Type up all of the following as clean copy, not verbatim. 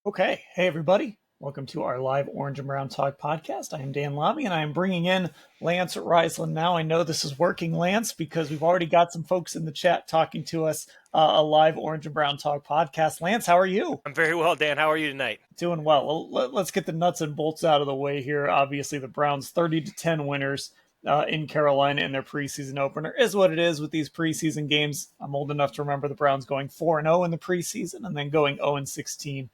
Okay. Hey, everybody. Welcome to our live Orange and Brown Talk podcast. I am Dan Labbe, and I am bringing in Lance at Reisland now. I know this is working, Lance, because we've already got some folks in the chat talking to us a live Orange and Brown Talk podcast. Lance, how are you? I'm very well, Dan. How are you tonight? Doing well. Let's get the nuts and bolts out of the way here. Obviously, the Browns 30-10 winners in Carolina in their preseason opener is what it is with these preseason games. I'm old enough to remember the Browns going 4-0 in the preseason and then going 0-16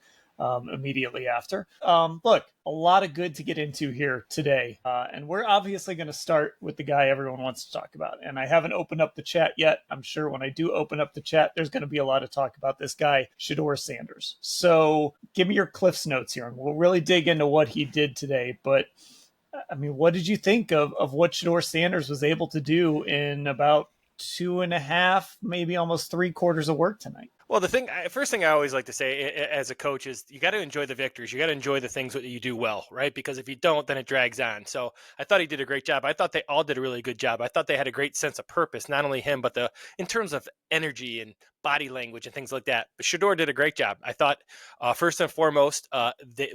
immediately after. Look, a lot of good to get into here today. And we're obviously going to start with the guy everyone wants to talk about. And I haven't opened up the chat yet. I'm sure when I do open up the chat, there's going to be a lot of talk about this guy, Shedeur Sanders. So give me your Cliff's notes here, and we'll really dig into what he did today. But I mean, what did you think of what Shedeur Sanders was able to do in about 2.5, maybe almost 3/4 of work tonight? Well, first thing I always like to say as a coach is you got to enjoy the victories. You got to enjoy the things that you do well, right? Because if you don't, then it drags on. So I thought he did a great job. I thought they all did a really good job. I thought they had a great sense of purpose, not only him, but in terms of energy and body language and things like that. But Shedeur did a great job. I thought, first and foremost,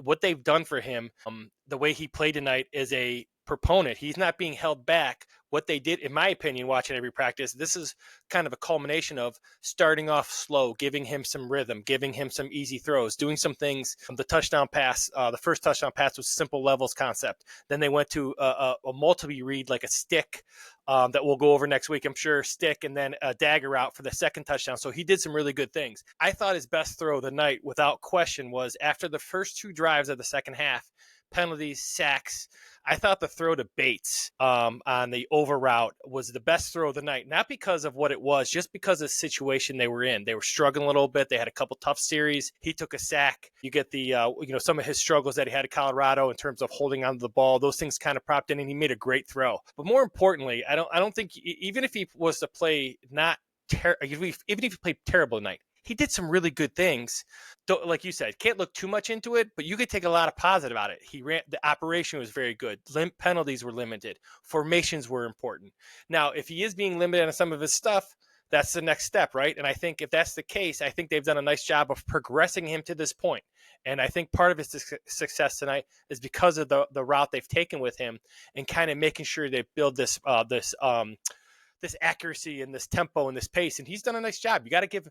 what they've done for him, the way he played tonight is a proponent. He's not being held back. What they did, in my opinion, watching every practice, this is kind of a culmination of starting off slow, giving him some rhythm, giving him some easy throws, doing some things. The touchdown pass, the first touchdown pass was simple levels concept. Then they went to a multi-read, like a stick that we'll go over next week, I'm sure, stick, and then a dagger route for the second touchdown. So he did some really good things. I thought his best throw of the night, without question, was after the first two drives of the second half, penalties, sacks. I thought the throw to Bates on the over route was the best throw of the night, not because of what it was, just because of the situation they were in. They were struggling a little bit. They had a couple tough series. He took a sack. You get the, some of his struggles that he had at Colorado in terms of holding onto the ball. Those things kind of propped in, and he made a great throw. But more importantly, I don't think, even if he was to play even if he played terrible tonight, he did some really good things. Like you said, can't look too much into it, but you could take a lot of positive out of it. The operation was very good. Penalties were limited. Formations were important. Now, if he is being limited on some of his stuff, that's the next step, right? And I think if that's the case, I think they've done a nice job of progressing him to this point. And I think part of his success tonight is because of the route they've taken with him and kind of making sure they build this accuracy and this tempo and this pace, and he's done a nice job. You got to give,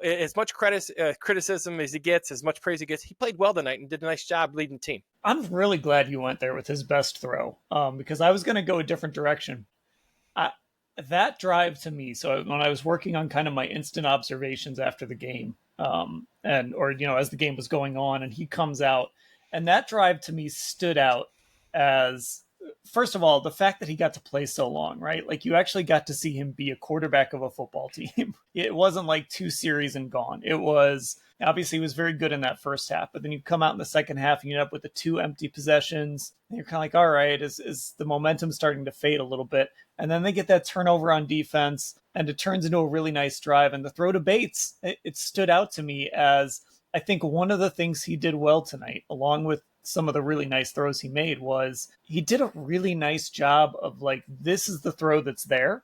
as much criticism as he gets, as much praise he gets. He played well tonight and did a nice job leading the team. I'm really glad you went there with his best throw, because I was going to go a different direction. That drive to me, so when I was working on kind of my instant observations after the game, as the game was going on, and he comes out, and that drive to me stood out as, first of all, the fact that he got to play so long, right? Like, you actually got to see him be a quarterback of a football team. It wasn't like 2 series and gone. It was, obviously he was very good in that first half, but then you come out in the second half and you end up with the 2 empty possessions. And you're kind of like, all right, is the momentum starting to fade a little bit? And then they get that turnover on defense, and it turns into a really nice drive. And the throw to Bates, it stood out to me as, I think, one of the things he did well tonight, along with some of the really nice throws he made, was he did a really nice job of, like, this is the throw that's there,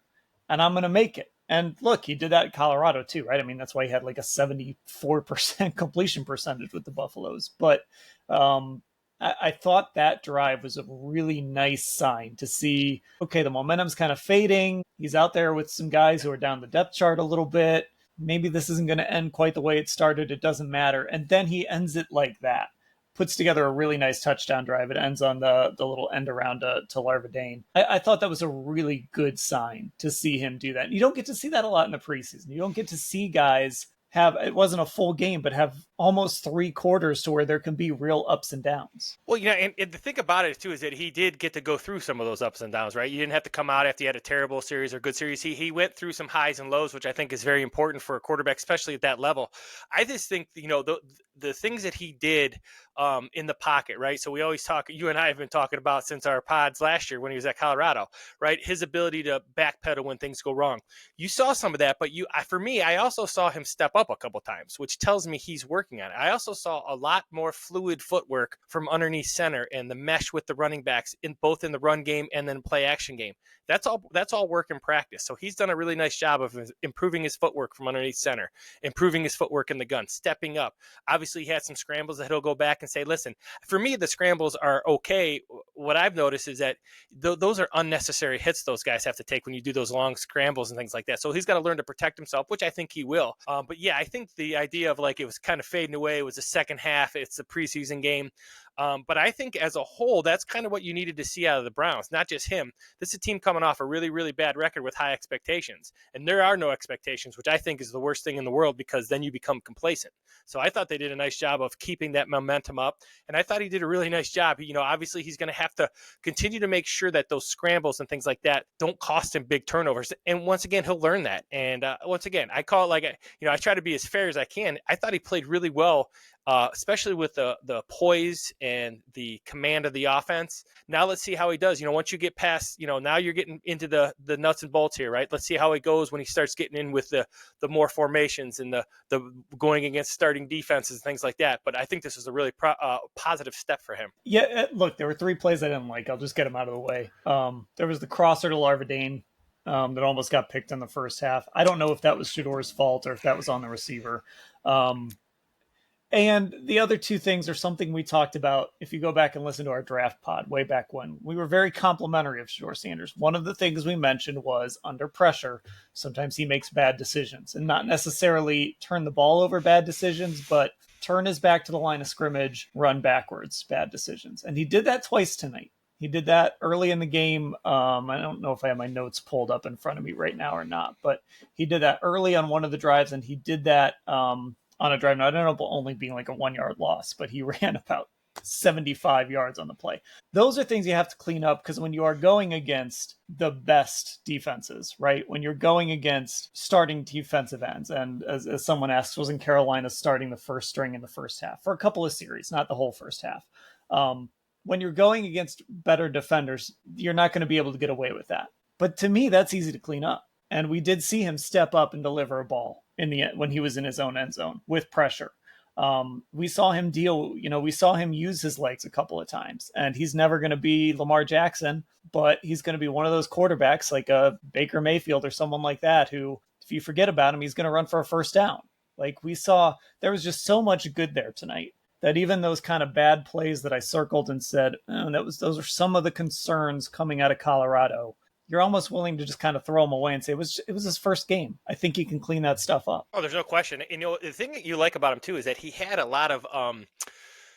and I'm going to make it. And look, he did that in Colorado too, right? I mean, that's why he had like a 74% completion percentage with the Buffaloes. But I thought that drive was a really nice sign to see, okay, the momentum's kind of fading. He's out there with some guys who are down the depth chart a little bit. Maybe this isn't going to end quite the way it started. It doesn't matter. And then he ends it like that. Puts together a really nice touchdown drive. It ends on the little end around to Larvadain. I thought that was a really good sign to see him do that. You don't get to see that a lot in the preseason. You don't get to see guys have, it wasn't a full game, but have almost 3/4 to where there can be real ups and downs. Well, and the thing about it too is that he did get to go through some of those ups and downs, right? You didn't have to come out after you had a terrible series or good series. He went through some highs and lows, which I think is very important for a quarterback, especially at that level. I just think, the things that he did in the pocket, right? So we always talk, you and I have been talking about since our pods last year when he was at Colorado, right? His ability to backpedal when things go wrong. You saw some of that, but for me, I also saw him step up a couple times, which tells me he's working working on. I also saw a lot more fluid footwork from underneath center and the mesh with the running backs in both in the run game and then play action game. That's all work in practice. So he's done a really nice job of improving his footwork from underneath center, improving his footwork in the gun, stepping up. Obviously, he had some scrambles that he'll go back and say, listen, for me, the scrambles are okay. What I've noticed is that those are unnecessary hits those guys have to take when you do those long scrambles and things like that. So he's got to learn to protect himself, which I think he will. But yeah, I think the idea of like it was kind of fading away, it was the second half, it's the preseason game. But I think as a whole, that's kind of what you needed to see out of the Browns, not just him. This is a team coming off a really, really bad record with high expectations. And there are no expectations, which I think is the worst thing in the world because then you become complacent. So I thought they did a nice job of keeping that momentum up. And I thought he did a really nice job. Obviously he's going to have to continue to make sure that those scrambles and things like that don't cost him big turnovers. And once again, he'll learn that. And once again, I call it like, I try to be as fair as I can. I thought he played really well, especially with the poise and the command of the offense. Now let's see how he does. Once you get past, now you're getting into the nuts and bolts here, right? Let's see how he goes when he starts getting in with the more formations and the going against starting defenses and things like that. But I think this is a really positive step for him. Yeah, look, there were 3 plays I didn't like. I'll just get them out of the way. There was the crosser to Larvadain that almost got picked in the first half. I don't know if that was Shedeur's fault or if that was on the receiver. And the other 2 things are something we talked about. If you go back and listen to our draft pod way back when, we were very complimentary of Shedeur Sanders. One of the things we mentioned was under pressure, sometimes he makes bad decisions, and not necessarily turn the ball over bad decisions, but turn his back to the line of scrimmage, run backwards, bad decisions. And he did that twice tonight. He did that early in the game. I don't know if I have my notes pulled up in front of me right now or not, but he did that early on one of the drives, and he did that on a drive. Now, I don't know, only being like a 1-yard loss, but he ran about 75 yards on the play. Those are things you have to clean up because when you are going against the best defenses, right? When you're going against starting defensive ends, and as someone asked, wasn't Carolina starting the first string in the first half for a couple of series, not the whole first half? When you're going against better defenders, you're not going to be able to get away with that. But to me, that's easy to clean up. And we did see him step up and deliver a ball in the end when he was in his own end zone with pressure. We saw him we saw him use his legs a couple of times, and he's never going to be Lamar Jackson, but he's going to be one of those quarterbacks like a Baker Mayfield or someone like that, who, if you forget about him, he's going to run for a first down. Like we saw, there was just so much good there tonight that even those kind of bad plays that I circled and said, those are some of the concerns coming out of Colorado, you're almost willing to just kind of throw him away and say, it was his first game. I think he can clean that stuff up. Oh, there's no question. And, the thing that you like about him, too, is that he had a lot of,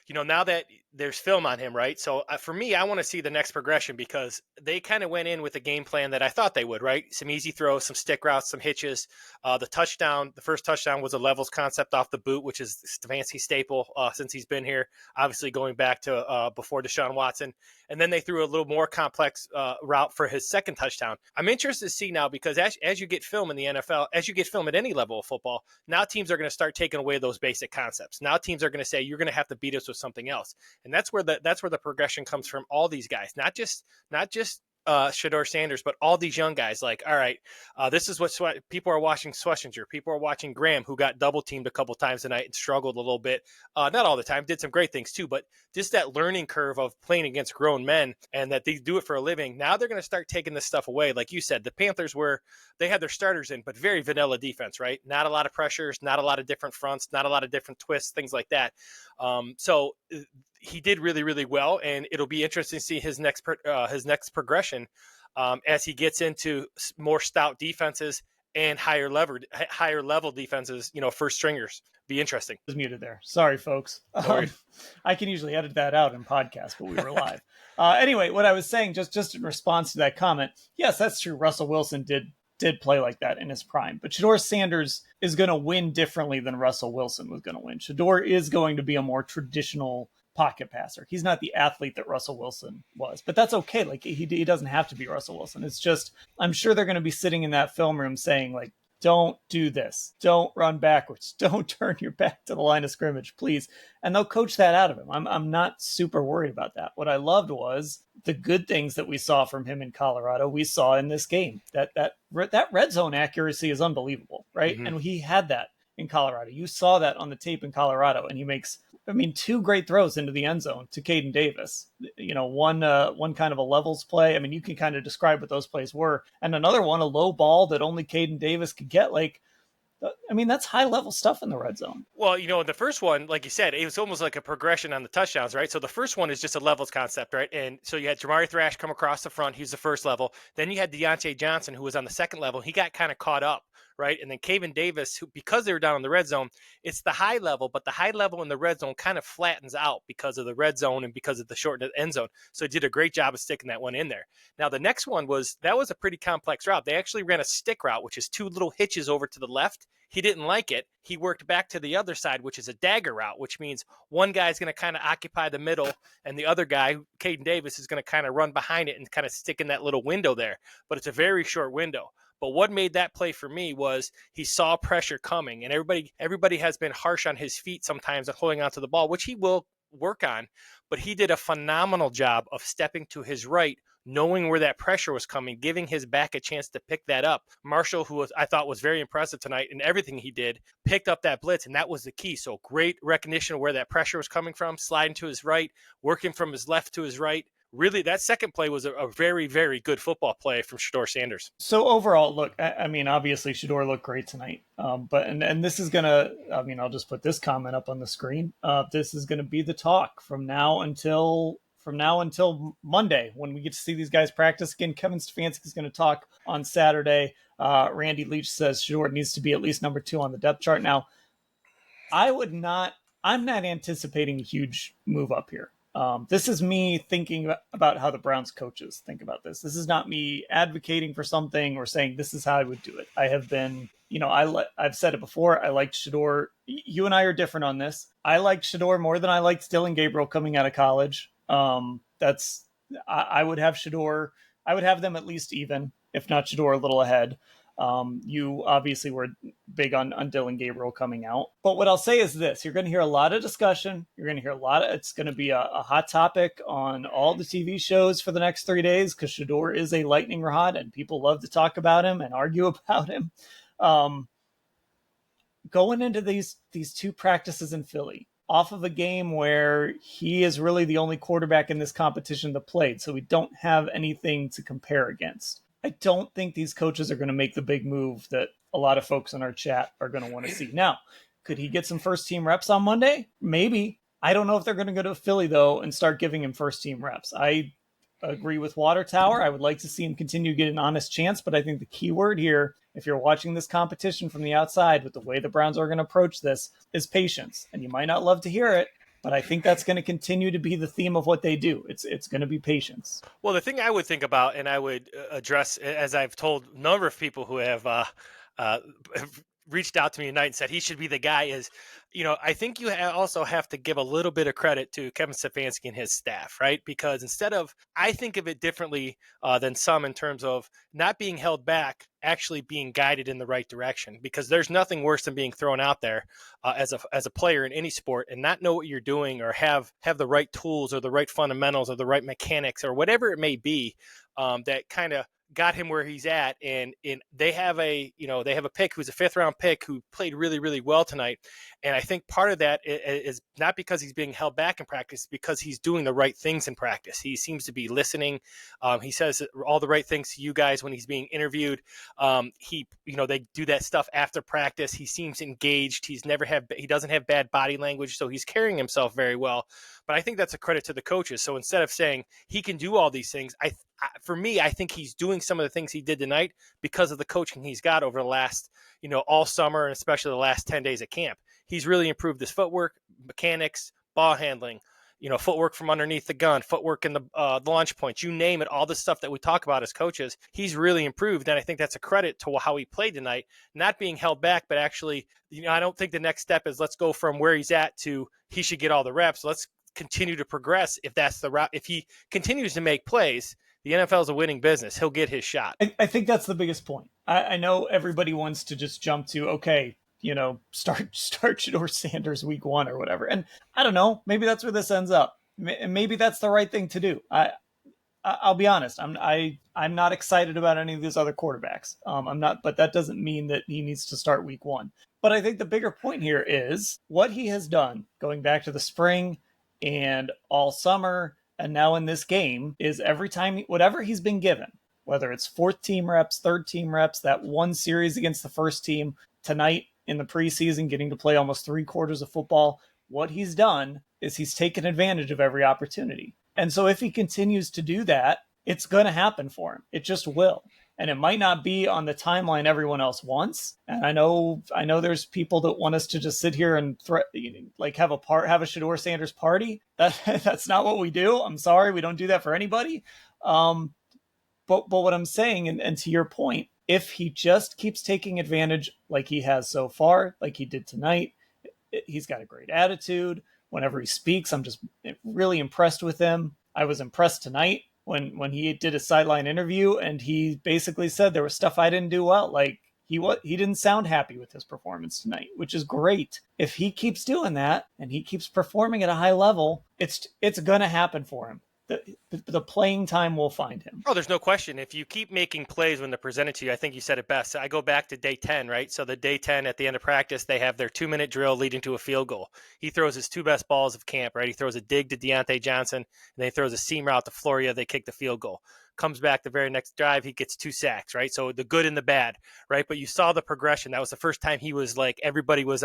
now that there's film on him, right? So for me, I want to see the next progression because they kind of went in with a game plan that I thought they would, right? Some easy throws, some stick routes, some hitches. The first touchdown was a levels concept off the boot, which is Stefanski's staple since he's been here, obviously going back to before Deshaun Watson. And then they threw a little more complex route for his second touchdown. I'm interested to see now because as you get film in the NFL, as you get film at any level of football, now teams are going to start taking away those basic concepts. Now teams are going to say, you're going to have to beat us with something else. And that's where the progression comes from all these guys, not just Shedeur Sanders, but all these young guys. Like, all right, this is what people are watching. Schlesinger, people are watching Graham, who got double teamed a couple times tonight and struggled a little bit. Not all the time, did some great things too, but just that learning curve of playing against grown men and that they do it for a living. Now they're going to start taking this stuff away. Like you said, the Panthers they had their starters in, but very vanilla defense, right? Not a lot of pressures, not a lot of different fronts, not a lot of different twists, things like that. So he did really, really well, and it'll be interesting to see his next progression as he gets into more stout defenses and higher level defenses. First stringers. Be interesting. I was muted there. Sorry, folks. I can usually edit that out in podcasts, but we were live. Anyway, what I was saying, just in response to that comment, yes, that's true. Russell Wilson did play like that in his prime, but Shedeur Sanders is going to win differently than Russell Wilson was going to win. Shedeur is going to be a more traditional pocket passer. He's not the athlete that Russell Wilson was, but that's okay. Like he doesn't have to be Russell Wilson. It's just, I'm sure they're going to be sitting in that film room saying like, don't do this. Don't run backwards. Don't turn your back to the line of scrimmage, please. And they'll coach that out of him. I'm not super worried about that. What I loved was the good things that we saw from him in Colorado, we saw in this game. That red zone accuracy is unbelievable, right? Mm-hmm. And he had that in Colorado. You saw that on the tape in Colorado, and he makes, I mean, 2 great throws into the end zone to Caden Davis. One kind of a levels play. I mean, you can kind of describe what those plays were, and another one, a low ball that only Caden Davis could get. Like, I mean, that's high level stuff in the red zone. Well, the first one, like you said, it was almost like a progression on the touchdowns, right? So the first one is just a levels concept, right? And so you had Jamari Thrash come across the front. He was the first level. Then you had Deontay Johnson, who was on the second level. He got kind of caught up, right? And then Caden Davis, who, because they were down in the red zone, it's the high level, but the high level in the red zone kind of flattens out because of the red zone and because of the short end zone. So he did a great job of sticking that one in there. Now, the next one was a pretty complex route. They actually ran a stick route, which is 2 little hitches over to the left. He didn't like it. He worked back to the other side, which is a dagger route, which means one guy's going to kind of occupy the middle, and the other guy, Caden Davis, is going to kind of run behind it and kind of stick in that little window there. But it's a very short window. But what made that play for me was he saw pressure coming, and everybody has been harsh on his feet sometimes and holding onto the ball, which he will work on. But he did a phenomenal job of stepping to his right, knowing where that pressure was coming, giving his back a chance to pick that up. Marshall, who I thought was very impressive tonight in everything he did, picked up that blitz, and that was the key. So great recognition of where that pressure was coming from, sliding to his right, working from his left to his right. Really, that second play was a very, very good football play from Shedeur Sanders. So overall, look, I mean, obviously Shedeur looked great tonight. But this is gonna, I mean, I'll just put this comment up on the screen. This is gonna be the talk from now until Monday, when we get to see these guys practice again. Kevin Stefanski is going to talk on Saturday. Randy Leach says Shedeur needs to be at least number 2 on the depth chart. Now, I'm not anticipating a huge move up here. This is me thinking about how the Browns coaches think about this. This is not me advocating for something or saying this is how I would do it. I have been, I've said it before. I liked Shedeur. You and I are different on this. I liked Shedeur more than I liked Dylan Gabriel coming out of college. I would have Shedeur. I would have them at least even, if not Shedeur a little ahead. You obviously were big on Dylan Gabriel coming out. But what I'll say is this: you're going to hear a lot of discussion. You're going to hear it's going to be a hot topic on all the TV shows for the next 3 days, because Shedeur is a lightning rod and people love to talk about him and argue about him. Going into these 2 practices in Philly, off of a game where he is really the only quarterback in this competition that played, so we don't have anything to compare against. I don't think these coaches are going to make the big move that a lot of folks in our chat are going to want to see. Now, could he get some first-team reps on Monday? Maybe. I don't know if they're going to go to Philly, though, and start giving him first-team reps. I agree with Water Tower. I would like to see him continue to get an honest chance, but I think the key word here, if you're watching this competition from the outside with the way the Browns are going to approach this, is patience. And you might not love to hear it, but I think that's going to continue to be the theme of what they do. It's going to be patience. Well, the thing I would think about, and I would address, as I've told a number of people who have reached out to me tonight and said he should be the guy, is, I think you also have to give a little bit of credit to Kevin Stefanski and his staff, right? Because I think of it differently than some, in terms of not being held back, actually being guided in the right direction. Because there's nothing worse than being thrown out there as a player in any sport and not know what you're doing, or have the right tools or the right fundamentals or the right mechanics or whatever it may be, that kind of got him where he's at. And they have a pick who's a 5th round pick who played really, really well tonight. And I think part of that is not because he's being held back in practice, because he's doing the right things in practice. He seems to be listening. He says all the right things to you guys when he's being interviewed. They do that stuff after practice. He seems engaged. He doesn't have bad body language, so he's carrying himself very well. But I think that's a credit to the coaches. So instead of saying he can do all these things, for me, I think he's doing some of the things he did tonight because of the coaching he's got over the last, all summer, and especially the last 10 days at camp. He's really improved his footwork, mechanics, ball handling, footwork from underneath the gun, footwork in the launch points, you name it, all the stuff that we talk about as coaches. He's really improved, and I think that's a credit to how he played tonight, not being held back, but actually, I don't think the next step is let's go from where he's at to he should get all the reps. Let's continue to progress if that's the route. If he continues to make plays, the NFL is a winning business. He'll get his shot. I think that's the biggest point. I know everybody wants to just jump to, okay, start Shedeur Sanders week 1 or whatever. And I don't know, maybe that's where this ends up. Maybe that's the right thing to do. I'll be honest. I'm not excited about any of these other quarterbacks. I'm not, but that doesn't mean that he needs to start week 1. But I think the bigger point here is what he has done going back to the spring and all summer and now in this game is every time, whatever he's been given, whether it's fourth team reps, third team reps, that one series against the first team tonight in the preseason, getting to play almost 3/4 of football, what he's done is he's taken advantage of every opportunity. And so if he continues to do that, it's going to happen for him. It just will. And it might not be on the timeline everyone else wants. And I know there's people that want us to just sit here and have a Shedeur Sanders party. That's not what we do. I'm sorry, we don't do that for anybody. But what I'm saying, and to your point, if he just keeps taking advantage like he has so far, like he did tonight, he's got a great attitude. Whenever he speaks, I'm just really impressed with him. I was impressed tonight when he did a sideline interview, and he basically said there was stuff I didn't do well. Like he didn't sound happy with his performance tonight, which is great. If he keeps doing that and he keeps performing at a high level, it's going to happen for him. The playing time will find him. Oh, there's no question. If you keep making plays when they're presented to you, I think you said it best. I go back to day 10, right? So the day 10 at the end of practice, they have their 2-minute drill leading to a field goal. He throws his 2 best balls of camp, right? He throws a dig to Deontay Johnson, and then he throws a seam route to Floriea. They kick the field goal. Comes back the very next drive, he gets 2 sacks, right? So the good and the bad, right? But you saw the progression. That was the first time he was like, everybody was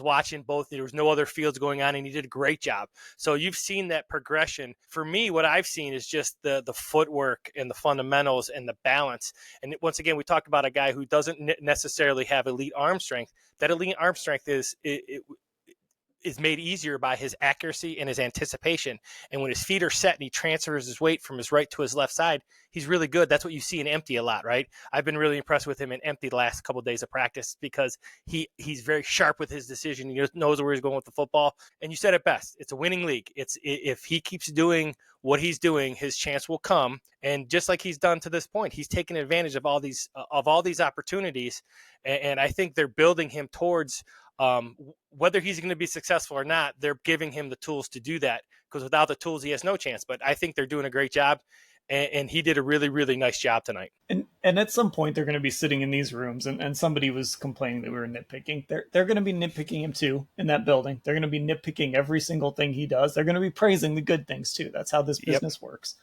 watching both. There was no other fields going on, and he did a great job. So you've seen that progression. For me, what I've seen is just the footwork and the fundamentals and the balance. And once again, we talked about a guy who doesn't necessarily have elite arm strength. That elite arm strength is made easier by his accuracy and his anticipation. And when his feet are set and he transfers his weight from his right to his left side, he's really good. That's what you see in empty a lot, right? I've been really impressed with him in empty the last couple of days of practice because he's very sharp with his decision. He knows where he's going with the football. And you said it best. It's a winning league. If he keeps doing what he's doing, his chance will come. And just like he's done to this point, he's taken advantage of all these opportunities. And I think they're building him towards whether he's going to be successful or not. They're giving him the tools to do that, because without the tools, he has no chance. But I think they're doing a great job, and he did a really, really nice job tonight. And at some point, they're going to be sitting in these rooms, and somebody was complaining that we were nitpicking. They're going to be nitpicking him too in that building. They're going to be nitpicking every single thing he does. They're going to be praising the good things too. That's how this business works.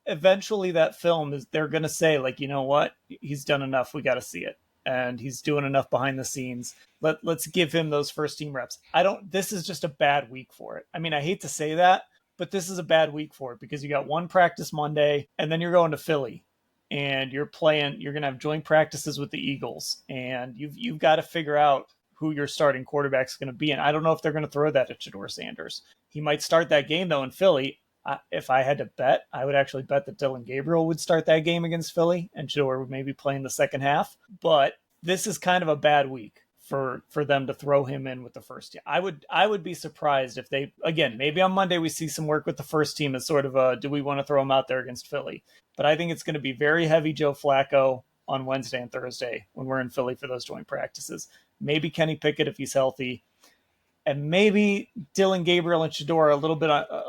Eventually, that film they're going to say, like, you know what, he's done enough. We got to see it. And he's doing enough behind the scenes. Let's give him those first team reps. This is just a bad week for it. I mean, I hate to say that, but this is a bad week for it because you got one practice Monday and then you're going to Philly and you're going to have joint practices with the Eagles, and you've got to figure out who your starting quarterback is going to be. And I don't know if they're going to throw that at Shedeur Sanders. He might start that game though in Philly. If I had to bet, I would actually bet that Dillon Gabriel would start that game against Philly and Shedeur would maybe play in the second half. But this is kind of a bad week for them to throw him in with the first team. I would be surprised if they, again, maybe on Monday we see some work with the first team as sort of do we want to throw him out there against Philly? But I think it's going to be very heavy Joe Flacco on Wednesday and Thursday when we're in Philly for those joint practices. Maybe Kenny Pickett if he's healthy. And maybe Dillon Gabriel and Shedeur are a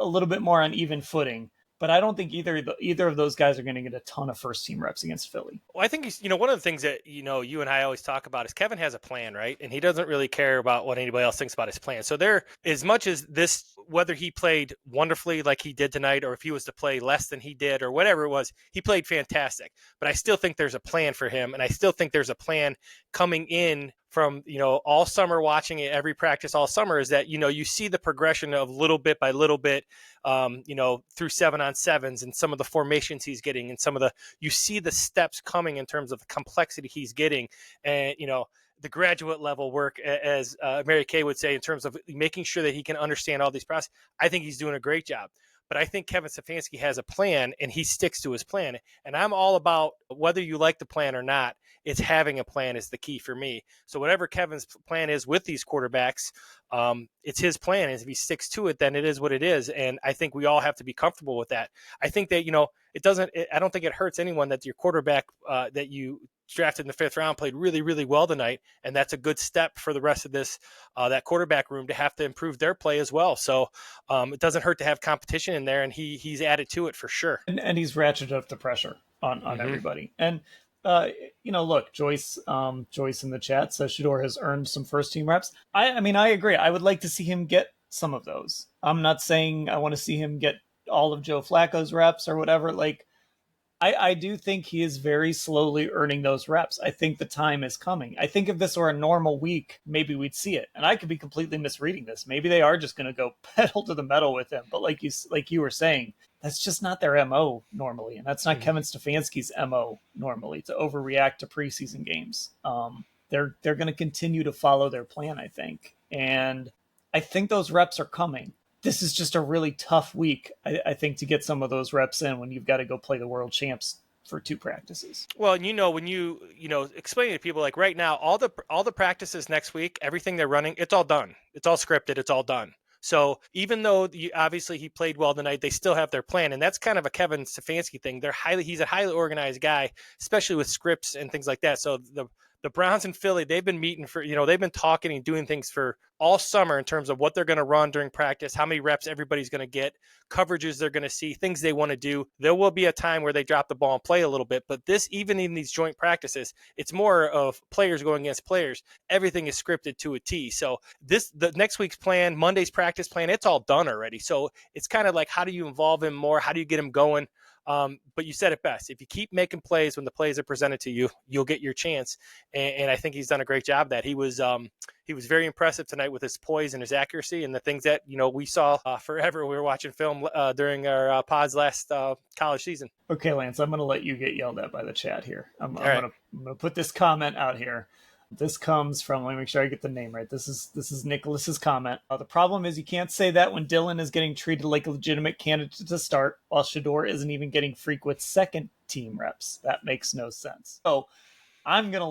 little bit more on even footing. But I don't think either of those guys are going to get a ton of first team reps against Philly. Well, I think he's, one of the things that, you and I always talk about is Kevin has a plan, right? And he doesn't really care about what anybody else thinks about his plan. So there, as much as this, whether he played wonderfully like he did tonight, or if he was to play less than he did, or whatever it was, he played fantastic. But I still think there's a plan for him. And I still think there's a plan coming in from, all summer, watching it every practice all summer, is that, you see the progression of little bit by little bit, through 7-on-7s and some of the formations he's getting, and you see the steps coming in terms of the complexity he's getting, and, the graduate level work, as Mary Kay would say, in terms of making sure that he can understand all these processes. I think he's doing a great job. But I think Kevin Stefanski has a plan, and he sticks to his plan. And I'm all about, whether you like the plan or not, it's having a plan is the key for me. So whatever Kevin's plan is with these quarterbacks, it's his plan. And if he sticks to it, then it is what it is. And I think we all have to be comfortable with that. I think that, I don't think it hurts anyone that your quarterback that you drafted in the 5th round played really, really well tonight. And that's a good step for the rest of this, that quarterback room to have to improve their play as well. So it doesn't hurt to have competition in there, and he's added to it for sure. And he's ratcheted up the pressure on everybody. And Uh, look, Joyce in the chat says Shedeur has earned some first team reps. I mean, I agree. I would like to see him get some of those. I'm not saying I want to see him get all of Joe Flacco's reps or whatever. Like, I do think he is very slowly earning those reps. I think the time is coming. I think if this were a normal week, maybe we'd see it. And I could be completely misreading this. Maybe they are just going to go pedal to the metal with him. But like you were saying, that's just not their MO normally. And that's not Kevin Stefanski's MO normally, to overreact to preseason games. They're going to continue to follow their plan, I think. And I think those reps are coming. This is just a really tough week, I think, to get some of those reps in when you've got to go play the world champs for 2 practices. Well, and when you explain to people, like right now, all the practices next week, everything they're running, it's all done. It's all scripted. It's all done. So even though obviously he played well tonight, they still have their plan, and that's kind of a Kevin Stefanski thing. He's a highly organized guy, especially with scripts and things like that. So the Browns and Philly, they've been meeting for, they've been talking and doing things for all summer in terms of what they're going to run during practice, how many reps everybody's going to get, coverages they're going to see, things they want to do. There will be a time where they drop the ball and play a little bit, but even in these joint practices, it's more of players going against players. Everything is scripted to a T. So the next week's plan, Monday's practice plan, it's all done already. So it's kind of like, how do you involve him more? How do you get him going? But you said it best. If you keep making plays when the plays are presented to you, you'll get your chance. And I think he's done a great job of that. He was very impressive tonight with his poise and his accuracy and the things that, we saw forever. We were watching film during our pods last college season. Okay, Lance, I'm going to let you get yelled at by the chat here. I'm going to put this comment out here. This comes from, let me make sure I get the name right. This is Nicholas's comment. The problem is you can't say that when Dylan is getting treated like a legitimate candidate to start, while Shedeur isn't even getting frequent second team reps. That makes no sense. So I'm gonna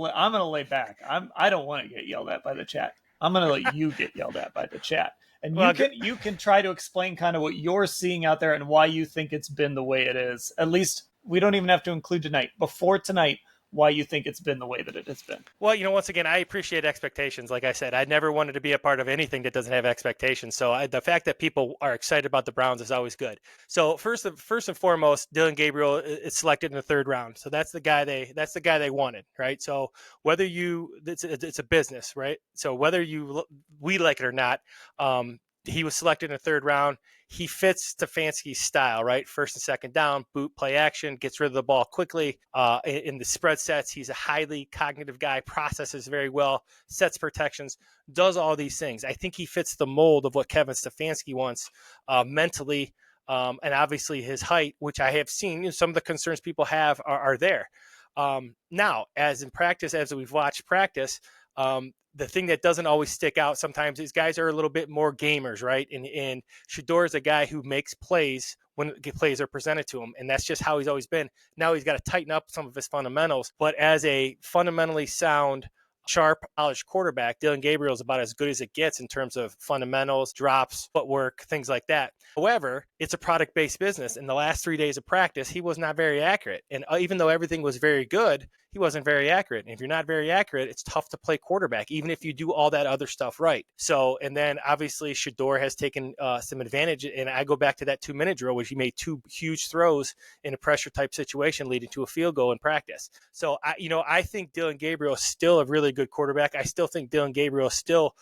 lay back. I don't want to get yelled at by the chat. I'm gonna let you get yelled at by the chat, and you can try to explain kind of what you're seeing out there and why you think it's been the way it is. At least we don't even have to include tonight. Before tonight, why you think it's been the way that it has been. Well, once again, I appreciate expectations. Like I said, I never wanted to be a part of anything that doesn't have expectations. So the fact that people are excited about the Browns is always good. So first and foremost, Dylan Gabriel is selected in the 3rd round. So that's the guy they wanted, right? So whether it's a business, right? So whether we like it or not, he was selected in the 3rd round. He fits Stefanski's style, right? First and second down, boot, play action, gets rid of the ball quickly. In the spread sets, he's a highly cognitive guy, processes very well, sets protections, does all these things. I think he fits the mold of what Kevin Stefanski wants mentally, and obviously his height, which I have seen, some of the concerns people have are there. Now, as we've watched practice, the thing that doesn't always stick out sometimes is guys are a little bit more gamers, right? And Shedeur is a guy who makes plays when plays are presented to him, and that's just how he's always been. Now he's got to tighten up some of his fundamentals, but as a fundamentally sound, sharp, polished quarterback, Dylan Gabriel is about as good as it gets in terms of fundamentals, drops, footwork, things like that. However, it's a product-based business. In the last 3 days of practice, he was not very accurate. And even though everything was very good, he wasn't very accurate. And if you're not very accurate, it's tough to play quarterback, even if you do all that other stuff right. So, and then obviously Shedeur has taken some advantage. And I go back to that 2-minute drill, which he made 2 huge throws in a pressure type situation, leading to a field goal in practice. So, I think Dylan Gabriel is still a really good quarterback. I still think Dylan Gabriel is still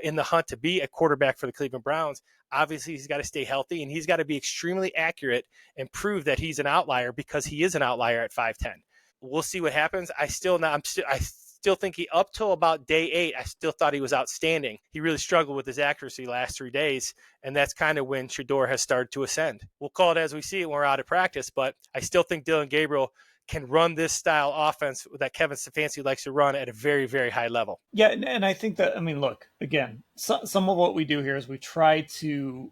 in the hunt to be a quarterback for the Cleveland Browns. Obviously, he's got to stay healthy, and he's got to be extremely accurate and prove that he's an outlier, because he is an outlier at 5'10". We'll see what happens. I still think he, up till about day 8, I still thought he was outstanding. He really struggled with his accuracy last 3 days, and that's kind of when Shedeur has started to ascend. We'll call it as we see it when we're out of practice, but I still think Dylan Gabriel can run this style offense that Kevin Stefanski likes to run at a very, very high level. Yeah, and I think that, look, again, some of what we do here is we try to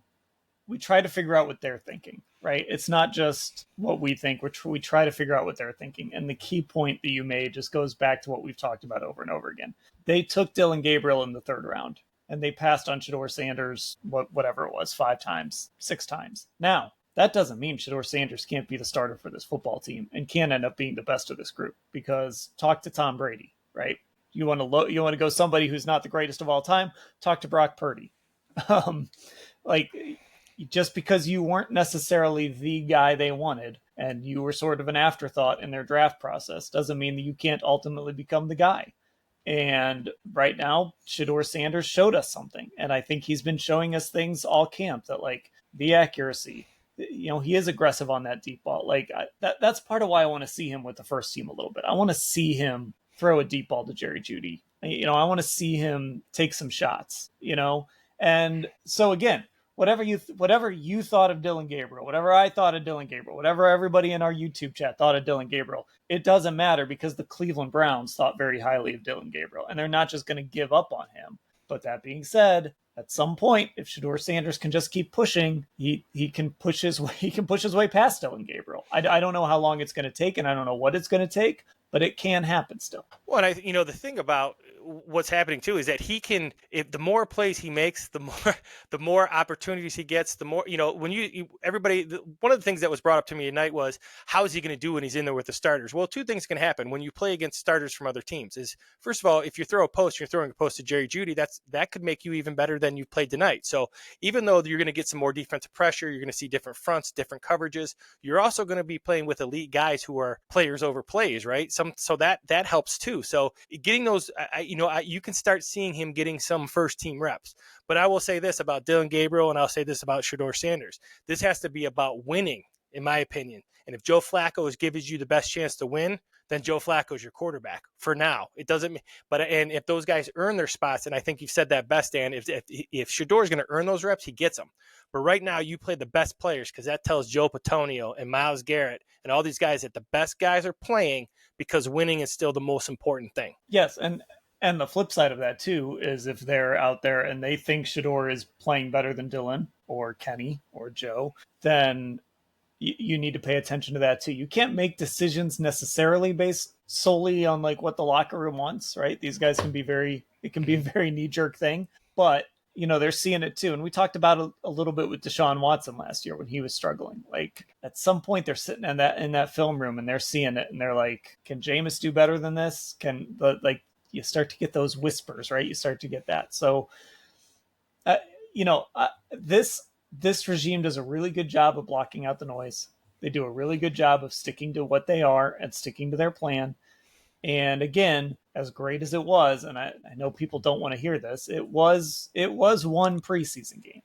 figure out what they're thinking, right? It's not just what we think. We try to figure out what they're thinking. And the key point that you made just goes back to what we've talked about over and over again. They took Dylan Gabriel in the 3rd round, and they passed on Shedeur Sanders, whatever it was, 5 times, 6 times. Now, that doesn't mean Shedeur Sanders can't be the starter for this football team and can end up being the best of this group, because talk to Tom Brady, right? You want to go somebody who's not the greatest of all time, talk to Brock Purdy. Just because you weren't necessarily the guy they wanted and you were sort of an afterthought in their draft process. Doesn't mean that you can't ultimately become the guy. And right now, Shedeur Sanders showed us something. And I think he's been showing us things all camp, that like the accuracy, he is aggressive on that deep ball. Like that's part of why I want to see him with the first team a little bit. I want to see him throw a deep ball to Jerry Jeudy. I want to see him take some shots, And so again, whatever you thought of Dillon Gabriel, whatever I thought of Dillon Gabriel, whatever everybody in our YouTube chat thought of Dillon Gabriel, it doesn't matter, because the Cleveland Browns thought very highly of Dillon Gabriel, and they're not just going to give up on him. But that being said, at some point, if Shedeur Sanders can just keep pushing, he can push his way past Dillon Gabriel. I don't know how long it's going to take, and I don't know what it's going to take, but it can happen still. Well, and the thing about what's happening too is that he can, if the more plays he makes, the more opportunities he gets, the more, when everybody, one of the things that was brought up to me tonight was, how is he going to do when he's in there with the starters? Well, two things can happen when you play against starters from other teams is, first of all, if you throw a post, you're throwing a post to Jerry Jeudy, that could make you even better than you played tonight. So even though you're going to get some more defensive pressure, you're going to see different fronts, different coverages, you're also going to be playing with elite guys who are players over plays, right? So that helps too. So getting those, you can start seeing him getting some first team reps. But I will say this about Dillon Gabriel, and I'll say this about Shedeur Sanders. This has to be about winning, in my opinion. And if Joe Flacco gives you the best chance to win, then Joe Flacco's your quarterback for now. It doesn't, and if those guys earn their spots, and I think you've said that best, Dan, if Shedeur is going to earn those reps, he gets them. But right now, you play the best players, because that tells Joe Patonio and Myles Garrett and all these guys that the best guys are playing, because winning is still the most important thing. Yes, and the flip side of that too is, if they're out there and they think Shedeur is playing better than Dillon or Kenny or Joe, then you need to pay attention to that too. You can't make decisions necessarily based solely on like what the locker room wants, right? These guys can be it can be a very knee-jerk thing, but they're seeing it too. And we talked about a little bit with Deshaun Watson last year when he was struggling. Like at some point they're sitting in that film room and they're seeing it and they're like, can Jameis do better than this? You start to get those whispers, right? You start to get that. So, this regime does a really good job of blocking out the noise. They do a really good job of sticking to what they are and sticking to their plan. And again, as great as it was, and I know people don't want to hear this, it was one preseason game.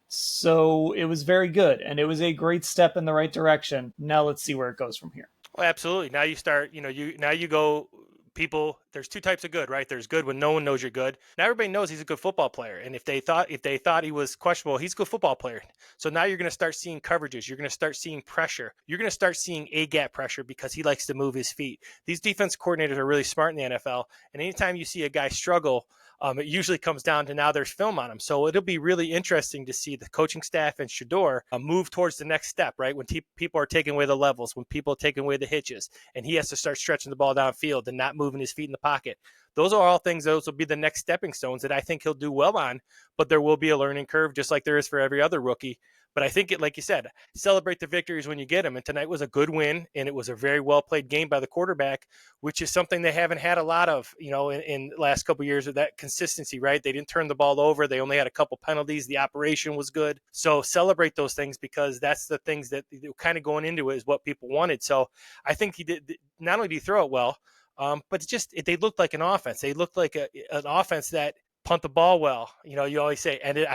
So it was very good, and it was a great step in the right direction. Now let's see where it goes from here. Well, absolutely. Now you start, you go, people, there's two types of good, right? There's good when no one knows you're good. Now everybody knows he's a good football player. And if they thought he was questionable, he's a good football player. So now you're going to start seeing coverages. You're going to start seeing pressure. You're going to start seeing A-gap pressure, because he likes to move his feet. These defense coordinators are really smart in the NFL. And anytime you see a guy struggle, it usually comes down to now there's film on him. So it'll be really interesting to see the coaching staff and Shedeur move towards the next step, right? When people are taking away the levels, when people are taking away the hitches, and he has to start stretching the ball downfield and not moving his feet in the pocket. Those are all things, those will be the next stepping stones that I think he'll do well on, but there will be a learning curve just like there is for every other rookie. But I think like you said, celebrate the victories when you get them. And tonight was a good win, and it was a very well played game by the quarterback, which is something they haven't had a lot of, in the last couple of years, of that consistency, right? They didn't turn the ball over. They only had a couple penalties. The operation was good. So celebrate those things, because that's the things that kind of going into it is what people wanted. So I think he did. Not only did he throw it well, but they looked like an offense. They looked like an offense that punt the ball well. You always say, ended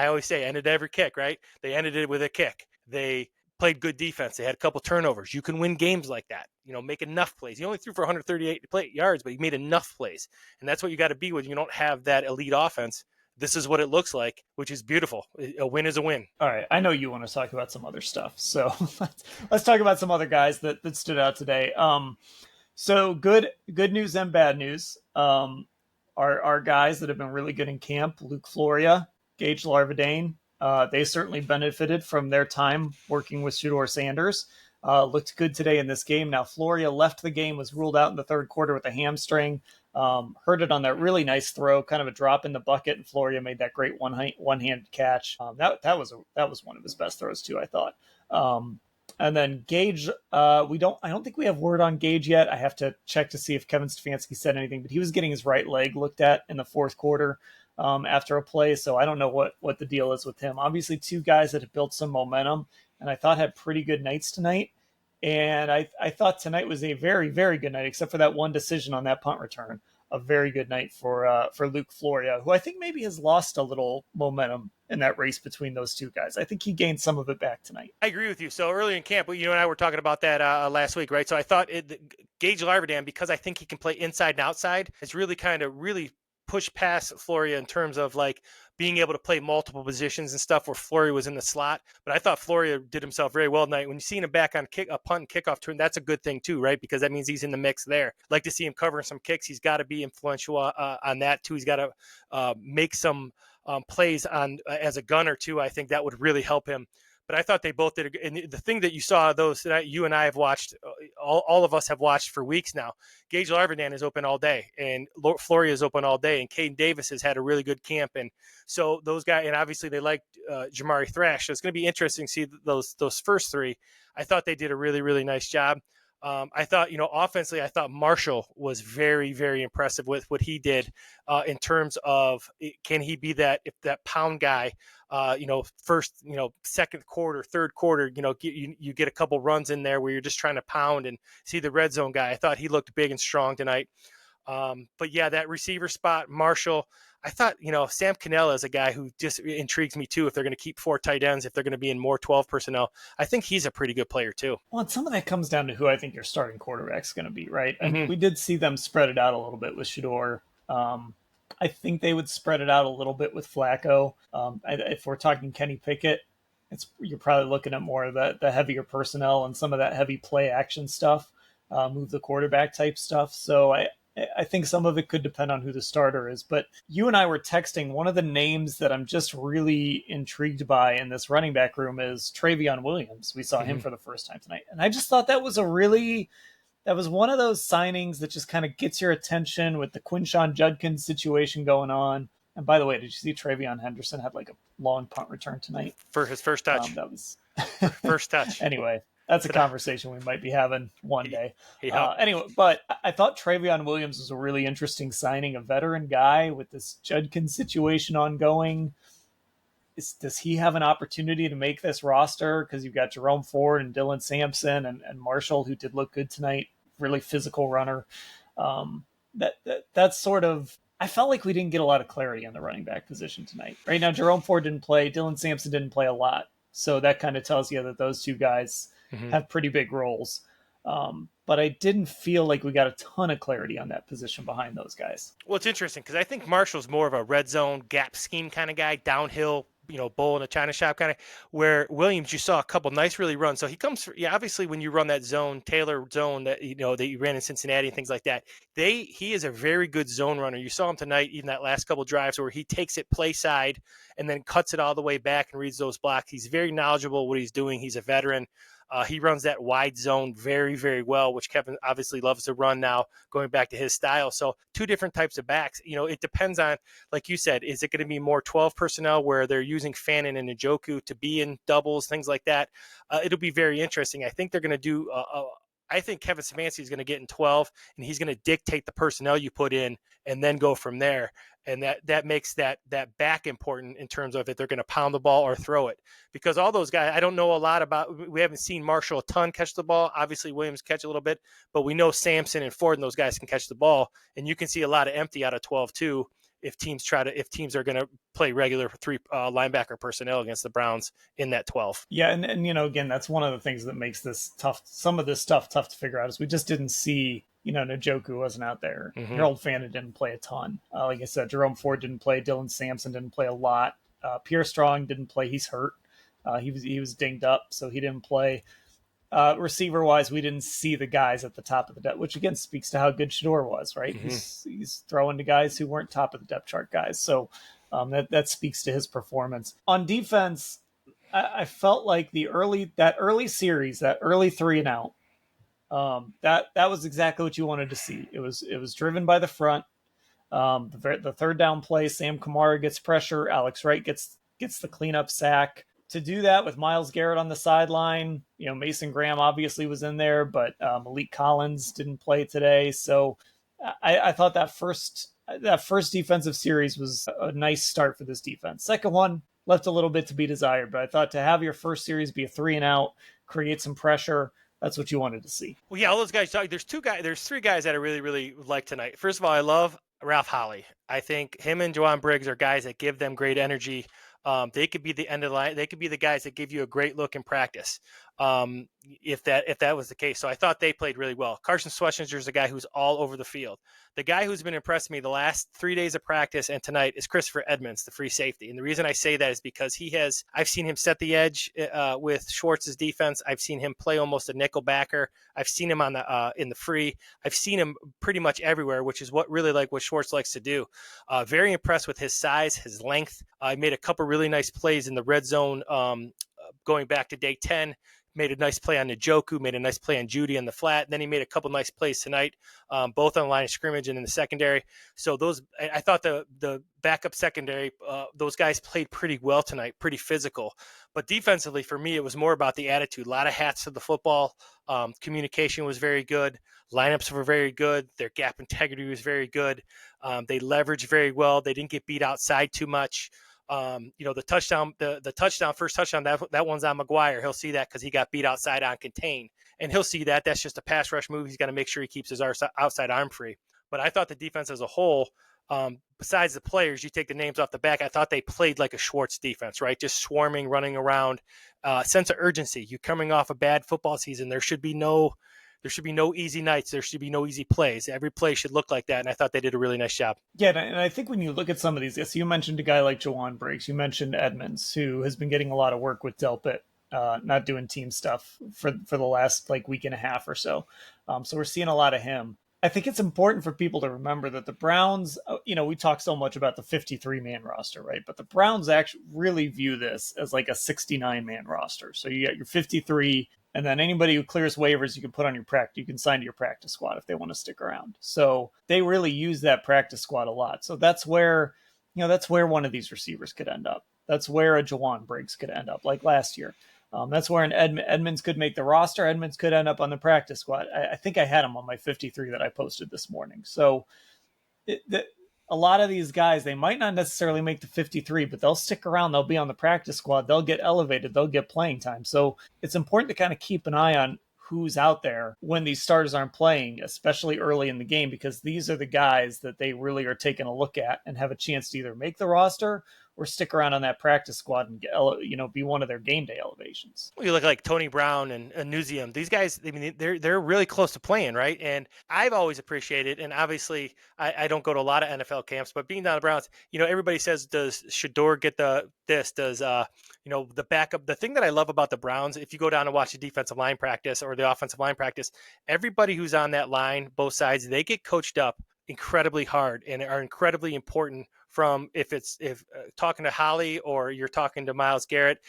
every kick, right? They ended it with a kick. They played good defense. They had a couple turnovers. You can win games like that. Make enough plays. He only threw for 138 yards, but he made enough plays. And that's what you got to be when you don't have that elite offense. This is what it looks like, which is beautiful. A win is a win. All right. I know you want to talk about some other stuff. So let's talk about some other guys that stood out today. So good news and bad news. Our guys that have been really good in camp, Luke Floriea, Gage Larvadain, they certainly benefited from their time working with Shedeur Sanders. Looked good today in this game. Now, Floriea left the game, was ruled out in the third quarter with a hamstring. Heard it on that really nice throw, kind of a drop in the bucket, and Floriea made that great one-handed catch. That was one of his best throws too, I thought. And then Gage, I don't think we have word on Gage yet. I have to check to see if Kevin Stefanski said anything, but he was getting his right leg looked at in the fourth quarter after a play. So I don't know what the deal is with him. Obviously, two guys that have built some momentum and I thought had pretty good nights tonight. And I thought tonight was a very, very good night, except for that one decision on that punt return. A very good night for Luke Floriea, who I think maybe has lost a little momentum in that race between those two guys. I think he gained some of it back tonight. I agree with you. So early in camp, you and I were talking about that last week, right? So I thought Gage Larvadain, because I think he can play inside and outside, has really kind of really pushed past Floriea in terms of like being able to play multiple positions and stuff where Floriea was in the slot. But I thought Floriea did himself very well tonight. When you see him back on a punt and kickoff turn, that's a good thing too, right? Because that means he's in the mix there. Like to see him covering some kicks. He's got to be influential on that too. He's got to make some plays on as a gunner too. I think that would really help him. But I thought they both did. And the thing that you saw, those that you and I have watched, all of us have watched for weeks now. Gage Larvadain is open all day, and Floriea is open all day, and Caden Davis has had a really good camp. And so those guys, and obviously they like Jamari Thrash. So it's going to be interesting to see those first three. I thought they did a really, really nice job. I thought, offensively, I thought Marshall was very, very impressive with what he did in terms of can he be that pound guy, first, second quarter, third quarter, you get a couple runs in there where you're just trying to pound and see the red zone guy. I thought he looked big and strong tonight. But yeah, that receiver spot, Marshall, I thought, Sam Cannella is a guy who just intrigues me too. If they're going to keep 4 tight ends, if they're going to be in more 12 personnel, I think he's a pretty good player too. Well, and some of that comes down to who I think your starting quarterback's going to be, right? And we did see them spread it out a little bit with Shedeur. I think they would spread it out a little bit with Flacco. If we're talking Kenny Pickett, you're probably looking at more of the heavier personnel and some of that heavy play action stuff, move the quarterback type stuff. So I think some of it could depend on who the starter is. But you and I were texting. One of the names that I'm just really intrigued by in this running back room is Travion Williams. We saw him for the first time tonight. And I just thought that was one of those signings that just kind of gets your attention with the Quinshon Judkins situation going on. And by the way, did you see Travion Henderson had like a long punt return tonight? For his first touch. That was first touch. Anyway. That's a conversation we might be having one day. Yeah. Anyway, but I thought Travion Williams was a really interesting signing, a veteran guy with this Judkins situation ongoing. Does he have an opportunity to make this roster? Because you've got Jerome Ford and Dylan Sampson and Marshall, who did look good tonight, really physical runner. That's sort of... I felt like we didn't get a lot of clarity on the running back position tonight. Right now, Jerome Ford didn't play. Dylan Sampson didn't play a lot. So that kind of tells you that those two guys have pretty big roles. But I didn't feel like we got a ton of clarity on that position behind those guys. Well, it's interesting because I think Marshall's more of a red zone gap scheme kind of guy, downhill, bull in a china shop kind of, where Williams, you saw a couple nice really runs. So he comes, obviously when you run that zone, Taylor zone that, that you ran in Cincinnati and things like that, he is a very good zone runner. You saw him tonight, even that last couple drives where he takes it play side and then cuts it all the way back and reads those blocks. He's very knowledgeable what he's doing. He's a veteran. He runs that wide zone very, very well, which Kevin obviously loves to run now, going back to his style. So 2 different types of backs. It depends on, like you said, is it going to be more 12 personnel where they're using Fannin and Njoku to be in doubles, things like that? It'll be very interesting. I think they're going to do I think Kevin Stefanski is going to get in 12, and he's going to dictate the personnel you put in and then go from there. And that makes that back important in terms of if they're going to pound the ball or throw it. Because all those guys, I don't know a lot about. We haven't seen Marshall a ton catch the ball. Obviously, Williams catch a little bit. But we know Sampson and Ford and those guys can catch the ball. And you can see a lot of empty out of 12, too, if teams are going to play regular 3 linebacker personnel against the Browns in that 12. Yeah, and again, that's one of the things that makes this tough. Some of this stuff tough to figure out is we just didn't see. Njoku wasn't out there. Harold Fannin didn't play a ton. Like I said, Jerome Ford didn't play. Dylan Sampson didn't play a lot. Pierre Strong didn't play. He's hurt. He was dinged up, so he didn't play. Receiver-wise, we didn't see the guys at the top of the depth, which again speaks to how good Shedeur was, right? He's throwing to guys who weren't top of the depth chart guys. So that speaks to his performance. On defense, I felt like that early series, that early 3 and out, that was exactly what you wanted to see. It was driven by the front. The third down play, Sam Kamara gets pressure. Alex Wright gets the cleanup sack. To do that with Myles Garrett on the sideline, Mason Graham obviously was in there, but Malik Collins didn't play today. So I thought that first defensive series was a nice start for this defense. Second one left a little bit to be desired, but I thought to have your first series be a 3 and out, create some pressure, that's what you wanted to see. Well, yeah, all those guys. There's three guys that I really, really like tonight. First of all, I love Ralph Holley. I think him and Juwan Briggs are guys that give them great energy. They could be the end of the line. They could be the guys that give you a great look in practice. If that was the case. So I thought they played really well. Carson Schwarzenegger is a guy who's all over the field. The guy who's been impressing me the last 3 days of practice and tonight is Christopher Edmonds, the free safety. And the reason I say that is because I've seen him set the edge with Schwartz's defense. I've seen him play almost a nickel backer. I've seen him on the in the free. I've seen him pretty much everywhere, which is what Schwartz likes to do. Very impressed with his size, his length. I made a couple really nice plays in the red zone going back to day 10. Made a nice play on Njoku, made a nice play on Judy in the flat. Then he made a couple nice plays tonight, both on the line of scrimmage and in the secondary. So I thought the backup secondary, those guys played pretty well tonight, pretty physical. But defensively, for me, it was more about the attitude. A lot of hats to the football. Communication was very good. Lineups were very good. Their gap integrity was very good. They leveraged very well. They didn't get beat outside too much. The touchdown, first touchdown, that one's on McGuire. He'll see that because he got beat outside on contain, and he'll see that. That's just a pass rush move. He's got to make sure he keeps his outside arm free. But I thought the defense as a whole, besides the players, you take the names off the back, I thought they played like a Schwartz defense, right? Just swarming, running around, sense of urgency. You're coming off a bad football season. There should be no easy nights. There should be no easy plays. Every play should look like that, and I thought they did a really nice job. Yeah, and I think when you look at some of these, yes, you mentioned a guy like Juwan Briggs. You mentioned Edmonds, who has been getting a lot of work with Delpit, not doing team stuff for the last week and a half or so. So we're seeing a lot of him. I think it's important for people to remember that the Browns, we talk so much about the 53-man roster, right? But the Browns actually really view this as like a 69-man roster. So you got your 53, and then anybody who clears waivers, you can put on you can sign to your practice squad if they want to stick around. So they really use that practice squad a lot. So that's where one of these receivers could end up. That's where a Juwan Briggs could end up, like last year. That's where an Edmonds could make the roster. Edmonds could end up on the practice squad. I think I had him on my 53 that I posted this morning. So a lot of these guys, they might not necessarily make the 53, but they'll stick around. They'll be on the practice squad. They'll get elevated. They'll get playing time. So it's important to kind of keep an eye on who's out there when these starters aren't playing, especially early in the game, because these are the guys that they really are taking a look at and have a chance to either make the roster or stick around on that practice squad and be one of their game day elevations. You look like Tony Brown and Newsium. These guys, I mean, they're really close to playing, right? And I've always appreciated, and obviously I don't go to a lot of NFL camps, but being down the Browns, everybody says, does Shedeur get this? Does the backup? The thing that I love about the Browns, if you go down and watch the defensive line practice or the offensive line practice, everybody who's on that line, both sides, they get coached up incredibly hard and are incredibly important. From if talking to Holly or you're talking to Myles Garrett,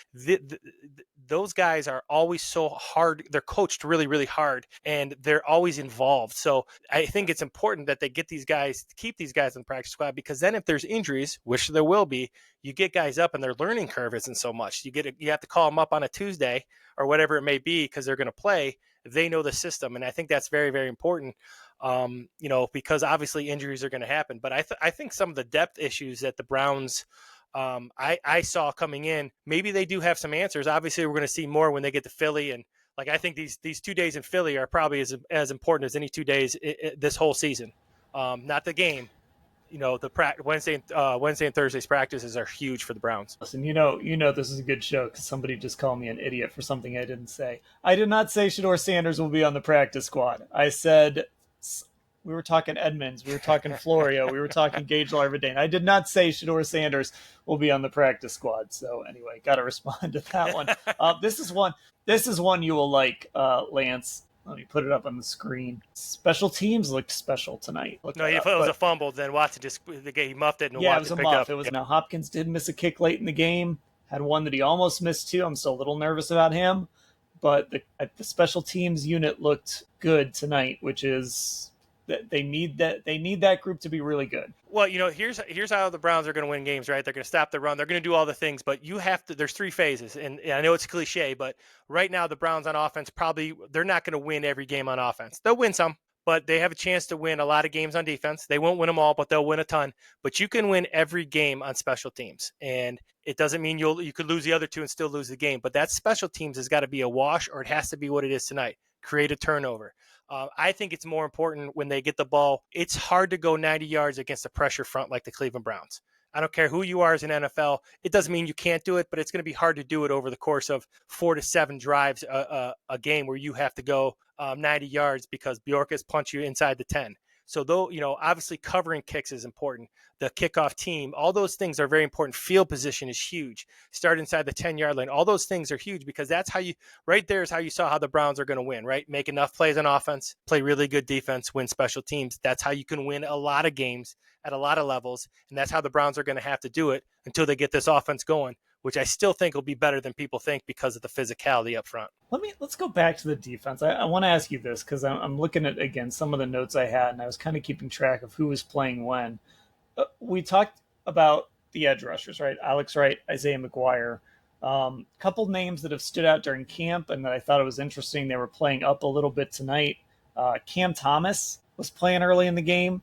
those guys are always so hard. They're coached really, really hard, and they're always involved. So I think it's important that they get these guys, keep these guys in the practice squad, because then if there's injuries, which there will be, you get guys up and their learning curve isn't so much. You have to call them up on a Tuesday or whatever it may be because they're going to play. They know the system, and I think that's very, very important. Because obviously injuries are going to happen. But I think some of the depth issues that the Browns I saw coming in, maybe they do have some answers. Obviously, we're going to see more when they get to Philly. And I think these 2 days in Philly are probably as important as any 2 days this whole season. Not the game. The Wednesday and Thursday's practices are huge for the Browns. Listen, this is a good show because somebody just called me an idiot for something I didn't say. I did not say Shedeur Sanders will be on the practice squad. I said we were talking Edmonds, we were talking Floriea, we were talking Gage Larvadain. I did not say Shedeur Sanders will be on the practice squad. So anyway, got to respond to that one. This is one you will like, Lance. Let me put it up on the screen. Special teams looked special tonight. If it was a fumble, then Watson he muffed it. And yeah, it was a muff. Now Hopkins did miss a kick late in the game. Had one that he almost missed too. I'm still a little nervous about him. But the special teams unit looked good tonight, which is that they need that group to be really good. Well, here's how the Browns are going to win games, right? They're going to stop the run. They're going to do all the things, but there's 3 phases. And I know it's cliche, but right now the Browns on offense, they're not going to win every game on offense. They'll win some, but they have a chance to win a lot of games on defense. They won't win them all, but they'll win a ton. But you can win every game on special teams. And it doesn't mean you could lose the other 2 and still lose the game. But that special teams has got to be a wash, or it has to be what it is tonight. create a turnover. I think it's more important when they get the ball. It's hard to go 90 yards against a pressure front like the Cleveland Browns. I don't care who you are as an NFL. It doesn't mean you can't do it, but it's going to be hard to do it over the course of 4 to 7 drives a game where you have to go 90 yards because Bjork's punch you inside the 10. So though, obviously covering kicks is important. The kickoff team, all those things are very important. Field position is huge. Start inside the 10-yard line. All those things are huge because that's how right there is how you saw how the Browns are going to win, right? Make enough plays on offense, play really good defense, win special teams. That's how you can win a lot of games at a lot of levels. And that's how the Browns are going to have to do it until they get this offense going, which I still think will be better than people think because of the physicality up front. Let's go back to the defense. I want to ask you this because I'm looking at, again, some of the notes I had, and I was kind of keeping track of who was playing when. We talked about the edge rushers, right? Alex Wright, Isaiah McGuire. Couple names that have stood out during camp and that I thought it was interesting. They were playing up a little bit tonight. Cam Thomas was playing early in the game.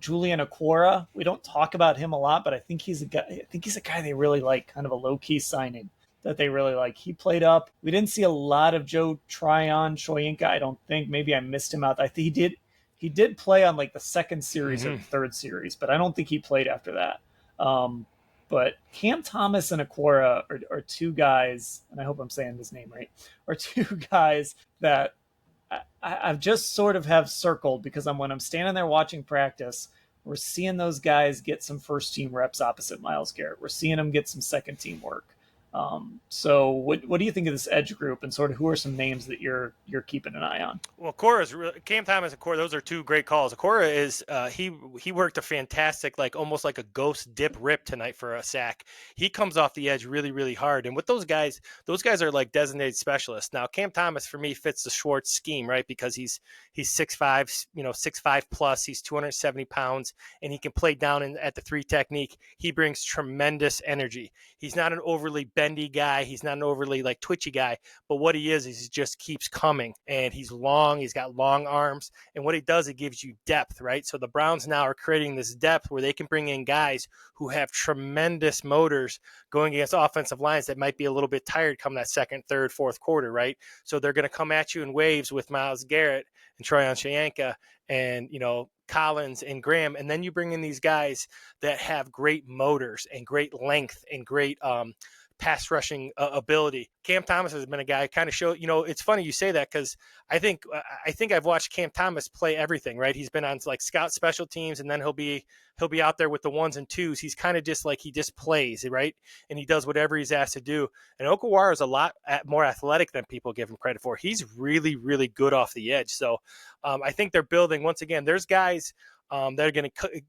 Julian Okwara, we don't talk about him a lot, but I think he's a guy they really like, kind of a low-key signing that they really like. He played up. We didn't see a lot of Joe Tryon Shoyinka, I don't think. Maybe I missed him out. I think he did play on like the second series or the third series, but I don't think he played after that. But Cam Thomas and Okwara are two guys, and I hope I'm saying his name right, are two guys that I've just sort of have circled because when I'm standing there watching practice, we're seeing those guys get some first team reps opposite Myles Garrett. We're seeing them get some second team work. So what do you think of this edge group, and sort of who are some names that you're keeping an eye on? Well, Cam Thomas and Okwara, those are two great calls. Okwara is he worked a fantastic, almost like a ghost dip rip tonight for a sack. He comes off the edge really, really hard. And with those guys are like designated specialists. Now, Cam Thomas for me fits the Schwartz scheme, right? Because he's 6'5", 6'5" plus, he's 270 pounds, and he can play down at the 3 technique. He brings tremendous energy. He's not an overly bendy guy. He's not an overly twitchy guy, but what he is he just keeps coming, and he's long. He's got long arms, and what he does, it gives you depth, right? So the Browns now are creating this depth where they can bring in guys who have tremendous motors going against offensive lines that might be a little bit tired come that second, third, fourth quarter, right? So they're going to come at you in waves with Myles Garrett and Tryon Shoyinka and Collins and Graham, and then you bring in these guys that have great motors and great length and great pass rushing ability. Cam Thomas has been a guy kind of show, it's funny you say that because I think I've watched Cam Thomas play everything, right? He's been on scout special teams, and then he'll be out there with the 1s and 2s. He's kind of just he just plays, right? And he does whatever he's asked to do. And Okwara is a lot more athletic than people give him credit for. He's really, really good off the edge. So I think they're building, once again, there's guys that are going to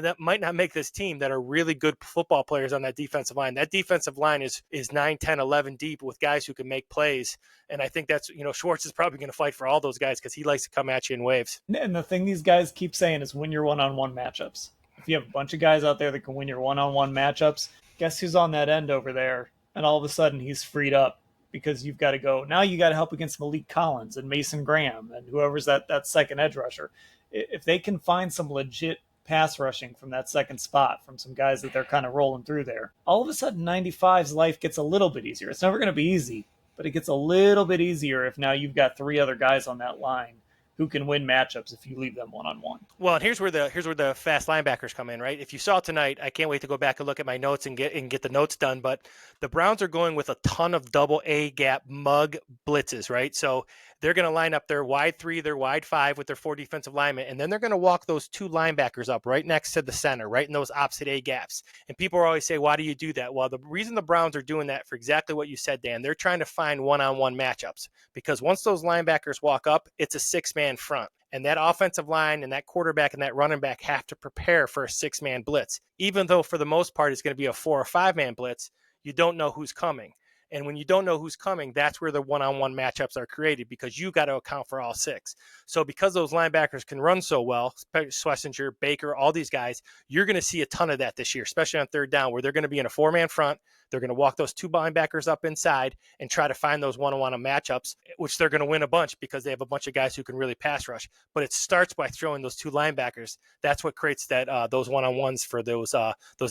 that might not make this team that are really good football players on that defensive line. That defensive line is 9, 10, 11 deep with guys who can make plays. And I think that's, Schwartz is probably going to fight for all those guys because he likes to come at you in waves. And the thing these guys keep saying is win your one-on-one matchups. If you have a bunch of guys out there that can win your one-on-one matchups, guess who's on that end over there? And all of a sudden he's freed up because you've got to go. Now you got to help against Malik Collins and Mason Graham and whoever's that second edge rusher. If they can find some legit pass rushing from that second spot from some guys that they're kind of rolling through there, all of a sudden 95's life gets a little bit easier. It's never going to be easy, but it gets a little bit easier if now you've got 3 other guys on that line who can win matchups if you leave them one-on-one. Well, and here's where the fast linebackers come in, right? If you saw tonight, I can't wait to go back and look at my notes and get the notes done, but the Browns are going with a ton of double A gap mug blitzes, right? So they're going to line up their wide 3, their wide 5 with their 4 defensive linemen, and then they're going to walk those 2 linebackers up right next to the center, right in those opposite A gaps. And people always say, why do you do that? Well, the reason the Browns are doing that for exactly what you said, Dan, they're trying to find one-on-one matchups because once those linebackers walk up, it's a 6-man front. And that offensive line and that quarterback and that running back have to prepare for a 6-man blitz. Even though for the most part it's going to be a 4 or 5-man blitz, you don't know who's coming. And when you don't know who's coming, that's where the one-on-one matchups are created because you got to account for all 6. So because those linebackers can run so well, Schlesinger, Baker, all these guys, you're going to see a ton of that this year, especially on third down where they're going to be in a 4-man front. They're going to walk those two linebackers up inside and try to find those one-on-one matchups, which they're going to win a bunch because they have a bunch of guys who can really pass rush. But it starts by throwing those two linebackers. That's what creates that those one-on-ones for those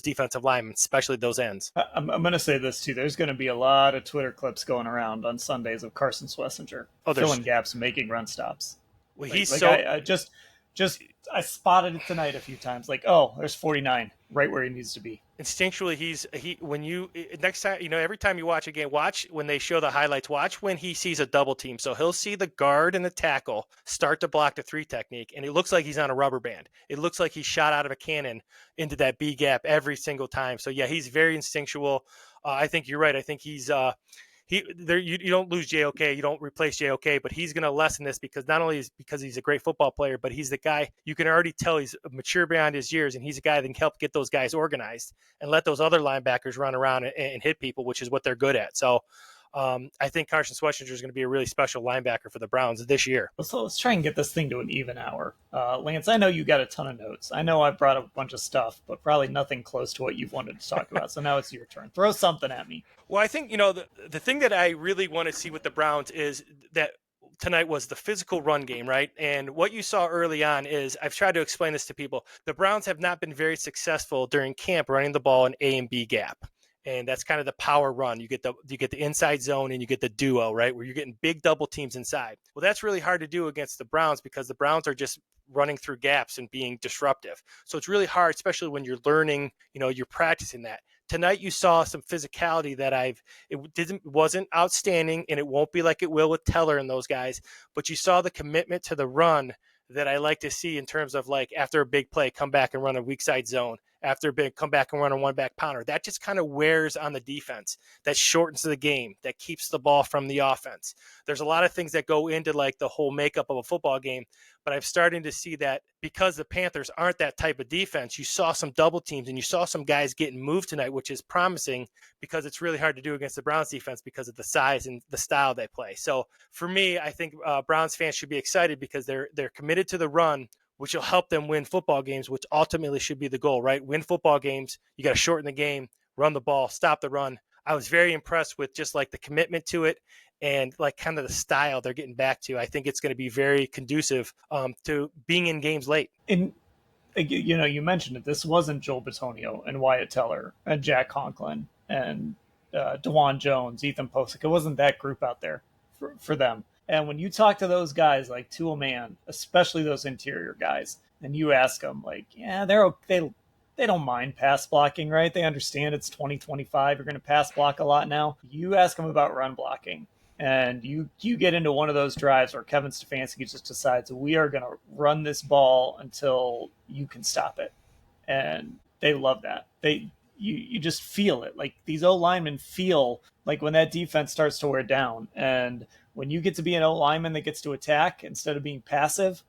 defensive linemen, especially those ends. I'm going to say this too. There's going to be a lot of Twitter clips going around on Sundays of Carson Schlesinger filling gaps, making run stops. Well, I spotted it tonight a few times. Like, oh, there's 49 right where he needs to be. Instinctually, when you next time, every time you watch a game, watch when they show the highlights, watch when he sees a double team. So he'll see the guard and the tackle start to block the 3 technique, and it looks like he's on a rubber band. It looks like he's shot out of a cannon into that B gap every single time. So yeah, he's very instinctual. I think you're right. I think he's you don't lose JOK, you don't replace JOK, but he's going to lessen this because not only is because he's a great football player, but he's the guy you can already tell he's mature beyond his years, and he's a guy that can help get those guys organized and let those other linebackers run around and hit people, which is what they're good at. So I think Carson Schlesinger is going to be a really special linebacker for the Browns this year. So let's try and get this thing to an even hour. Lance, I know you got a ton of notes. I know I brought a bunch of stuff, but probably nothing close to what you've wanted to talk about. So now it's your turn. Throw something at me. Well, I think, the thing that I really want to see with the Browns is that tonight was the physical run game, right? And what you saw early on is, I've tried to explain this to people, the Browns have not been very successful during camp running the ball in A and B gap. And that's kind of the power run. You get the inside zone and you get the duo, right? Where you're getting big double teams inside. Well, that's really hard to do against the Browns because the Browns are just running through gaps and being disruptive. So it's really hard, especially when you're learning, you're practicing that. Tonight you saw some physicality that wasn't outstanding, and it won't be like it will with Teller and those guys, but you saw the commitment to the run that I like to see in terms of, like, after a big play, come back and run a weak side zone. After a big, come back and run a one-back pounder. That just kind of wears on the defense. That shortens the game. That keeps the ball from the offense. There's a lot of things that go into, like, the whole makeup of a football game, but I'm starting to see that because the Panthers aren't that type of defense, you saw some double teams and you saw some guys getting moved tonight, which is promising because it's really hard to do against the Browns defense because of the size and the style they play. So for me, I think Browns fans should be excited because they're committed to the run, which will help them win football games, which ultimately should be the goal, right? Win football games. You got to shorten the game, run the ball, stop the run. I was very impressed with just like the commitment to it and like kind of the style they're getting back to. I think it's going to be very conducive to being in games late. And, you mentioned it. This wasn't Joel Bitonio and Wyatt Teller and Jack Conklin and DeJuan Jones, Ethan Posick. It wasn't that group out there for them. And when you talk to those guys, like, to a man, especially those interior guys, and you ask them, like, yeah, they don't mind pass blocking, right? They understand it's 2025. You're going to pass block a lot now. You ask them about run blocking, and you get into one of those drives where Kevin Stefanski just decides we are going to run this ball until you can stop it, and they love that. You just feel it. Like, these O linemen feel like when that defense starts to wear down, and when you get to be an O lineman that gets to attack instead of being passive,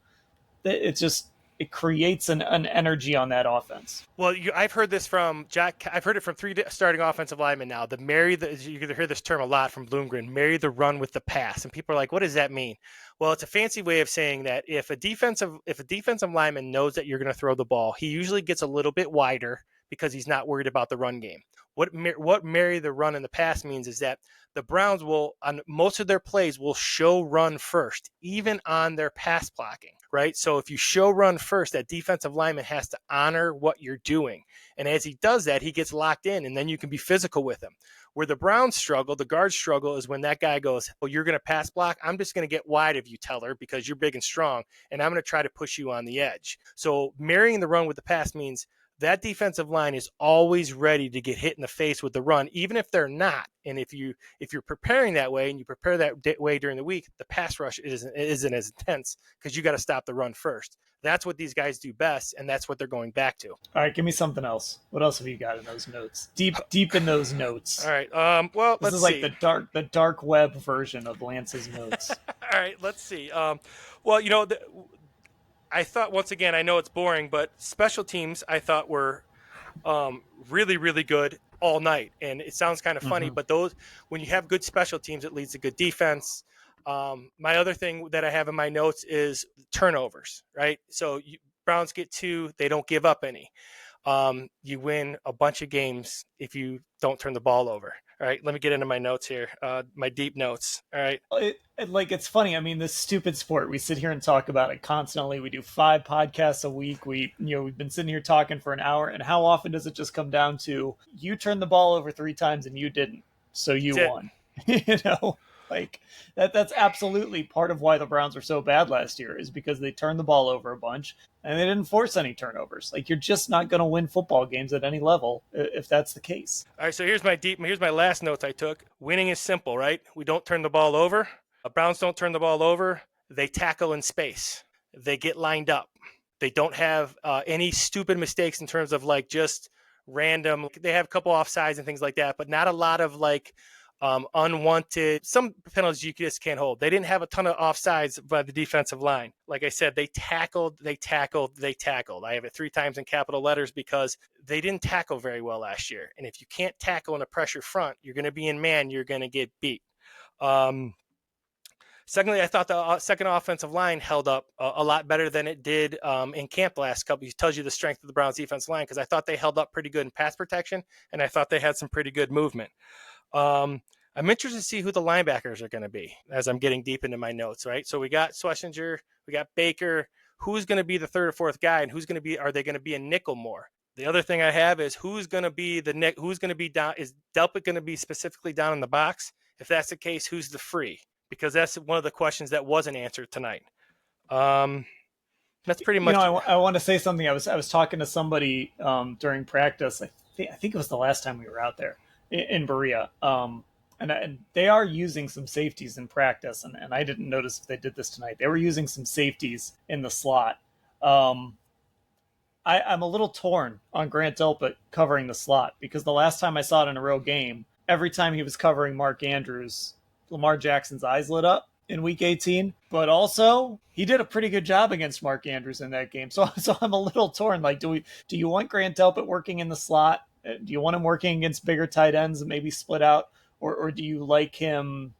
it creates an energy on that offense. Well, I've heard this from Jack. I've heard it from 3 starting offensive linemen now. You can hear this term a lot from Bloomgren, marry the run with the pass. And people are like, what does that mean? Well, it's a fancy way of saying that if a defensive lineman knows that you're going to throw the ball, he usually gets a little bit wider because he's not worried about the run game. What marry the run and the pass means is that the Browns will, on most of their plays, will show run first, even on their pass blocking, right? So if you show run first, that defensive lineman has to honor what you're doing. And as he does that, he gets locked in, and then you can be physical with him. Where the Browns struggle, the guards struggle, is when that guy goes, oh, you're going to pass block? I'm just going to get wide of you, Teller, because you're big and strong, and I'm going to try to push you on the edge. So marrying the run with the pass means that defensive line is always ready to get hit in the face with the run, even if they're not. And if you're preparing that way and you prepare that way during the week, the pass rush isn't as intense because you got to stop the run first. That's what these guys do best, and that's what they're going back to. All right, give me something else. What else have you got in those notes? Deep in those notes. All right. Well, this is like the dark web version of Lance's notes. All right. Let's see. I thought, once again, I know it's boring, but special teams I thought were really, really good all night. And it sounds kind of funny, but when you have good special teams, it leads to good defense. My other thing that I have in my notes is turnovers, right? So Browns get 2, they don't give up any. you win a bunch of games if you don't turn the ball over. All right, let me get into my notes here, my deep notes. All right. It's funny. I mean, this stupid sport, we sit here and talk about it constantly. We do 5 podcasts a week. We've been sitting here talking for an hour. And how often does it just come down to you turned the ball over 3 times and you didn't, so you That's it. won? you know, like that's absolutely part of why the Browns were so bad last year, is because they turned the ball over a bunch and they didn't force any turnovers. Like, you're just not going to win football games at any level if that's the case. All right, so here's my last notes I took. Winning is simple, right? We don't turn the ball over. Browns don't turn the ball over. They tackle in space. They get lined up. They don't have any stupid mistakes in terms of like just random. They have a couple offsides and things like that, but not a lot of like unwanted, some penalties you just can't hold. They didn't have a ton of offsides by the defensive line. Like I said, they tackled. I have it 3 times in capital letters because they didn't tackle very well last year. And if you can't tackle in a pressure front, you're going to be in man, you're going to get beat. Secondly, I thought the second offensive line held up a lot better than it did in camp the last couple. It tells you the strength of the Browns defensive line, because I thought they held up pretty good in pass protection, and I thought they had some pretty good movement. I'm interested to see who the linebackers are going to be as I'm getting deep into my notes, right? So we got Schlesinger, we got Baker. Who's going to be the third or fourth guy, and are they going to be a nickel more? The other thing I have is who's going to be who's going to be down? Is Delpit going to be specifically down in the box? If that's the case, who's the free? Because that's one of the questions that wasn't answered tonight. That's pretty much. I want to say something. I was talking to somebody during practice. I think it was the last time we were out there in Berea. And they are using some safeties in practice, and I didn't notice if they did this tonight. They were using some safeties in the slot. I'm a little torn on Grant Delpit covering the slot, because the last time I saw it in a real game, every time he was covering Mark Andrews, Lamar Jackson's eyes lit up in Week 18. But also, he did a pretty good job against Mark Andrews in that game. So I'm a little torn. Like, do you want Grant Delpit working in the slot? Do you want him working against bigger tight ends and maybe split out? Or do you like him?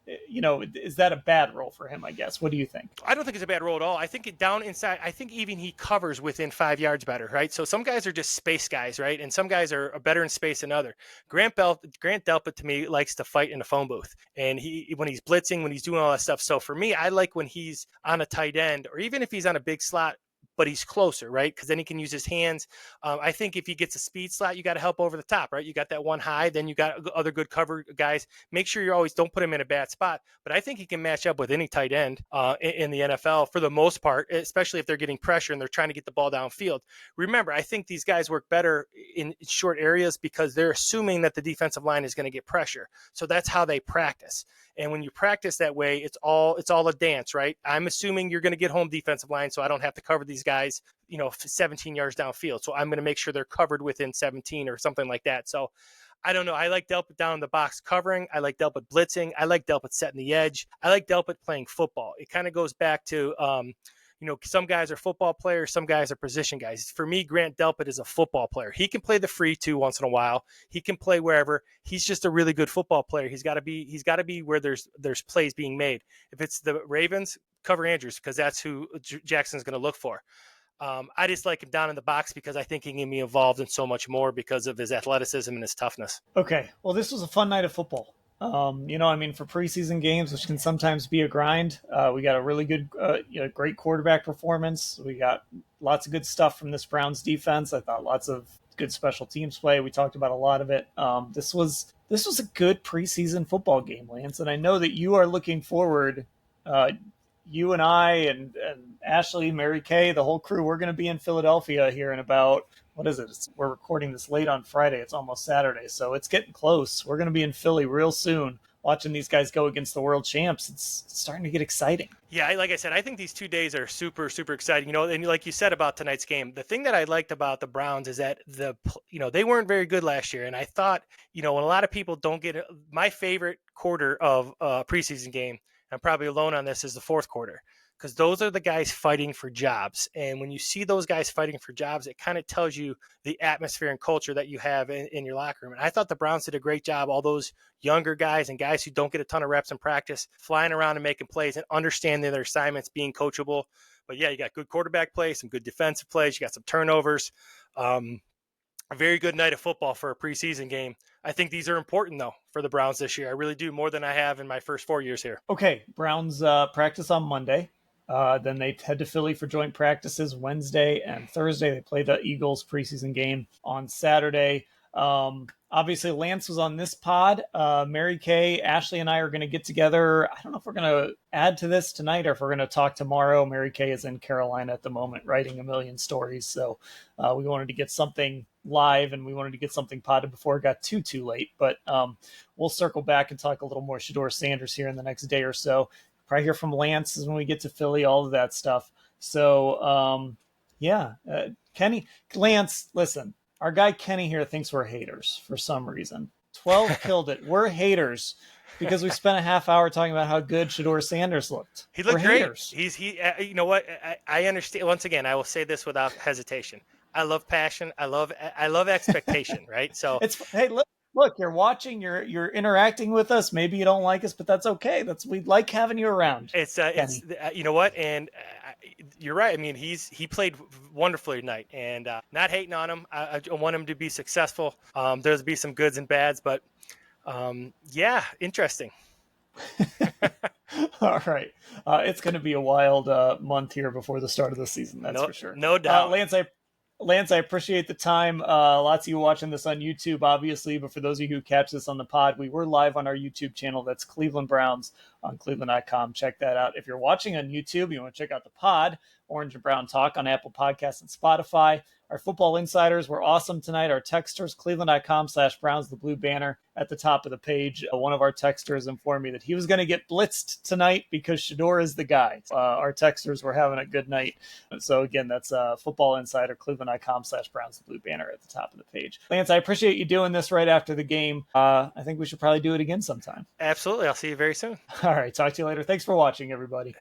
Is that a bad role for him, I guess? What do you think? I don't think it's a bad role at all. I think down inside, I think even he covers within 5 yards better, right? So some guys are just space guys, right? And some guys are better in space than other. Grant Delpit, to me, likes to fight in a phone booth. And when he's blitzing, when he's doing all that stuff. So for me, I like when he's on a tight end, or even if he's on a big slot, but he's closer, right? Because then he can use his hands. I think if he gets a speed slot, you got to help over the top, right? You got that one high, then you got other good cover guys. Make sure don't put him in a bad spot. But I think he can match up with any tight end in the NFL for the most part, especially if they're getting pressure and they're trying to get the ball downfield. Remember, I think these guys work better in short areas because they're assuming that the defensive line is going to get pressure. So that's how they practice. And when you practice that way, it's all a dance, right? I'm assuming you're going to get home defensive line, so I don't have to cover these guys, 17 yards downfield. So I'm going to make sure they're covered within 17 or something like that. So I don't know. I like Delpit down in the box covering. I like Delpit blitzing. I like Delpit setting the edge. I like Delpit playing football. It kind of goes back to, some guys are football players, some guys are position guys. For me, Grant Delpit is a football player. He can play the free too once in a while. He can play wherever. He's just a really good football player. He's got to be where there's plays being made. If it's the Ravens, cover Andrews, because that's who Jackson's going to look for. I just like him down in the box because I think he can be involved in so much more because of his athleticism and his toughness. Okay, well, this was a fun night of football. For preseason games, which can sometimes be a grind, we got a really good, great quarterback performance. We got lots of good stuff from this Browns defense. I thought lots of good special teams play. We talked about a lot of it. This was a good preseason football game, Lance, and I know that you are looking forward. You and I and Ashley, Mary Kay, the whole crew, we're going to be in Philadelphia here in about, what is it? We're recording this late on Friday. It's almost Saturday, so it's getting close. We're going to be in Philly real soon, watching these guys go against the world champs. It's starting to get exciting. Yeah, like I said, I think these 2 days are super, super exciting. And like you said about tonight's game, the thing that I liked about the Browns is that they weren't very good last year. And I thought, when a lot of people don't get it, my favorite quarter of a preseason game, I'm probably alone on this, is the fourth quarter, because those are the guys fighting for jobs. And when you see those guys fighting for jobs, it kind of tells you the atmosphere and culture that you have in your locker room. And I thought the Browns did a great job. All those younger guys and guys who don't get a ton of reps in practice, flying around and making plays and understanding their assignments, being coachable. But yeah, you got good quarterback play, some good defensive plays. You got some turnovers. a very good night of football for a preseason game. I think these are important, though, for the Browns this year. I really do, more than I have in my first 4 years here. Okay, Browns practice on Monday. Then they head to Philly for joint practices Wednesday and Thursday. They play the Eagles preseason game on Saturday. Obviously, Lance was on this pod. Mary Kay, Ashley, and I are going to get together. I don't know if we're going to add to this tonight or if we're going to talk tomorrow. Mary Kay is in Carolina at the moment writing a million stories. So we wanted to get something live and we wanted to get something potted before it got too late. But we'll circle back and talk a little more Shedeur Sanders here in the next day or so. Probably hear from Lance when we get to Philly, all of that stuff. So, Kenny, Lance, listen. Our guy Kenny here thinks we're haters for some reason. 12 killed it. We're haters because we spent a half hour talking about how good Shedeur Sanders looked. He looked we're great. Haters. You know what? I understand. Once again, I will say this without hesitation. I love passion. I love expectation. Right. So hey, look, you're watching. You're interacting with us. Maybe you don't like us, but that's okay. We like having you around. It's you know what, and you're right. I mean, he played wonderfully tonight, and not hating on him. I want him to be successful. There's be some goods and bads, but interesting. All right, it's going to be a wild month here before the start of the season. That's for sure. No doubt, Lance, I appreciate the time. Lots of you watching this on YouTube, obviously, but for those of you who catch this on the pod, we were live on our YouTube channel. That's Cleveland Browns on cleveland.com. Check that out. If you're watching on YouTube, you want to check out the pod, Orange and Brown Talk on Apple Podcasts and Spotify. Our football insiders were awesome tonight. Our texters, cleveland.com/Browns, the blue banner at the top of the page. One of our texters informed me that he was going to get blitzed tonight because Shedeur is the guy. Our texters were having a good night. So again, that's football insider, cleveland.com/Browns, the blue banner at the top of the page. Lance, I appreciate you doing this right after the game. I think we should probably do it again sometime. Absolutely. I'll see you very soon. All right. Talk to you later. Thanks for watching, everybody.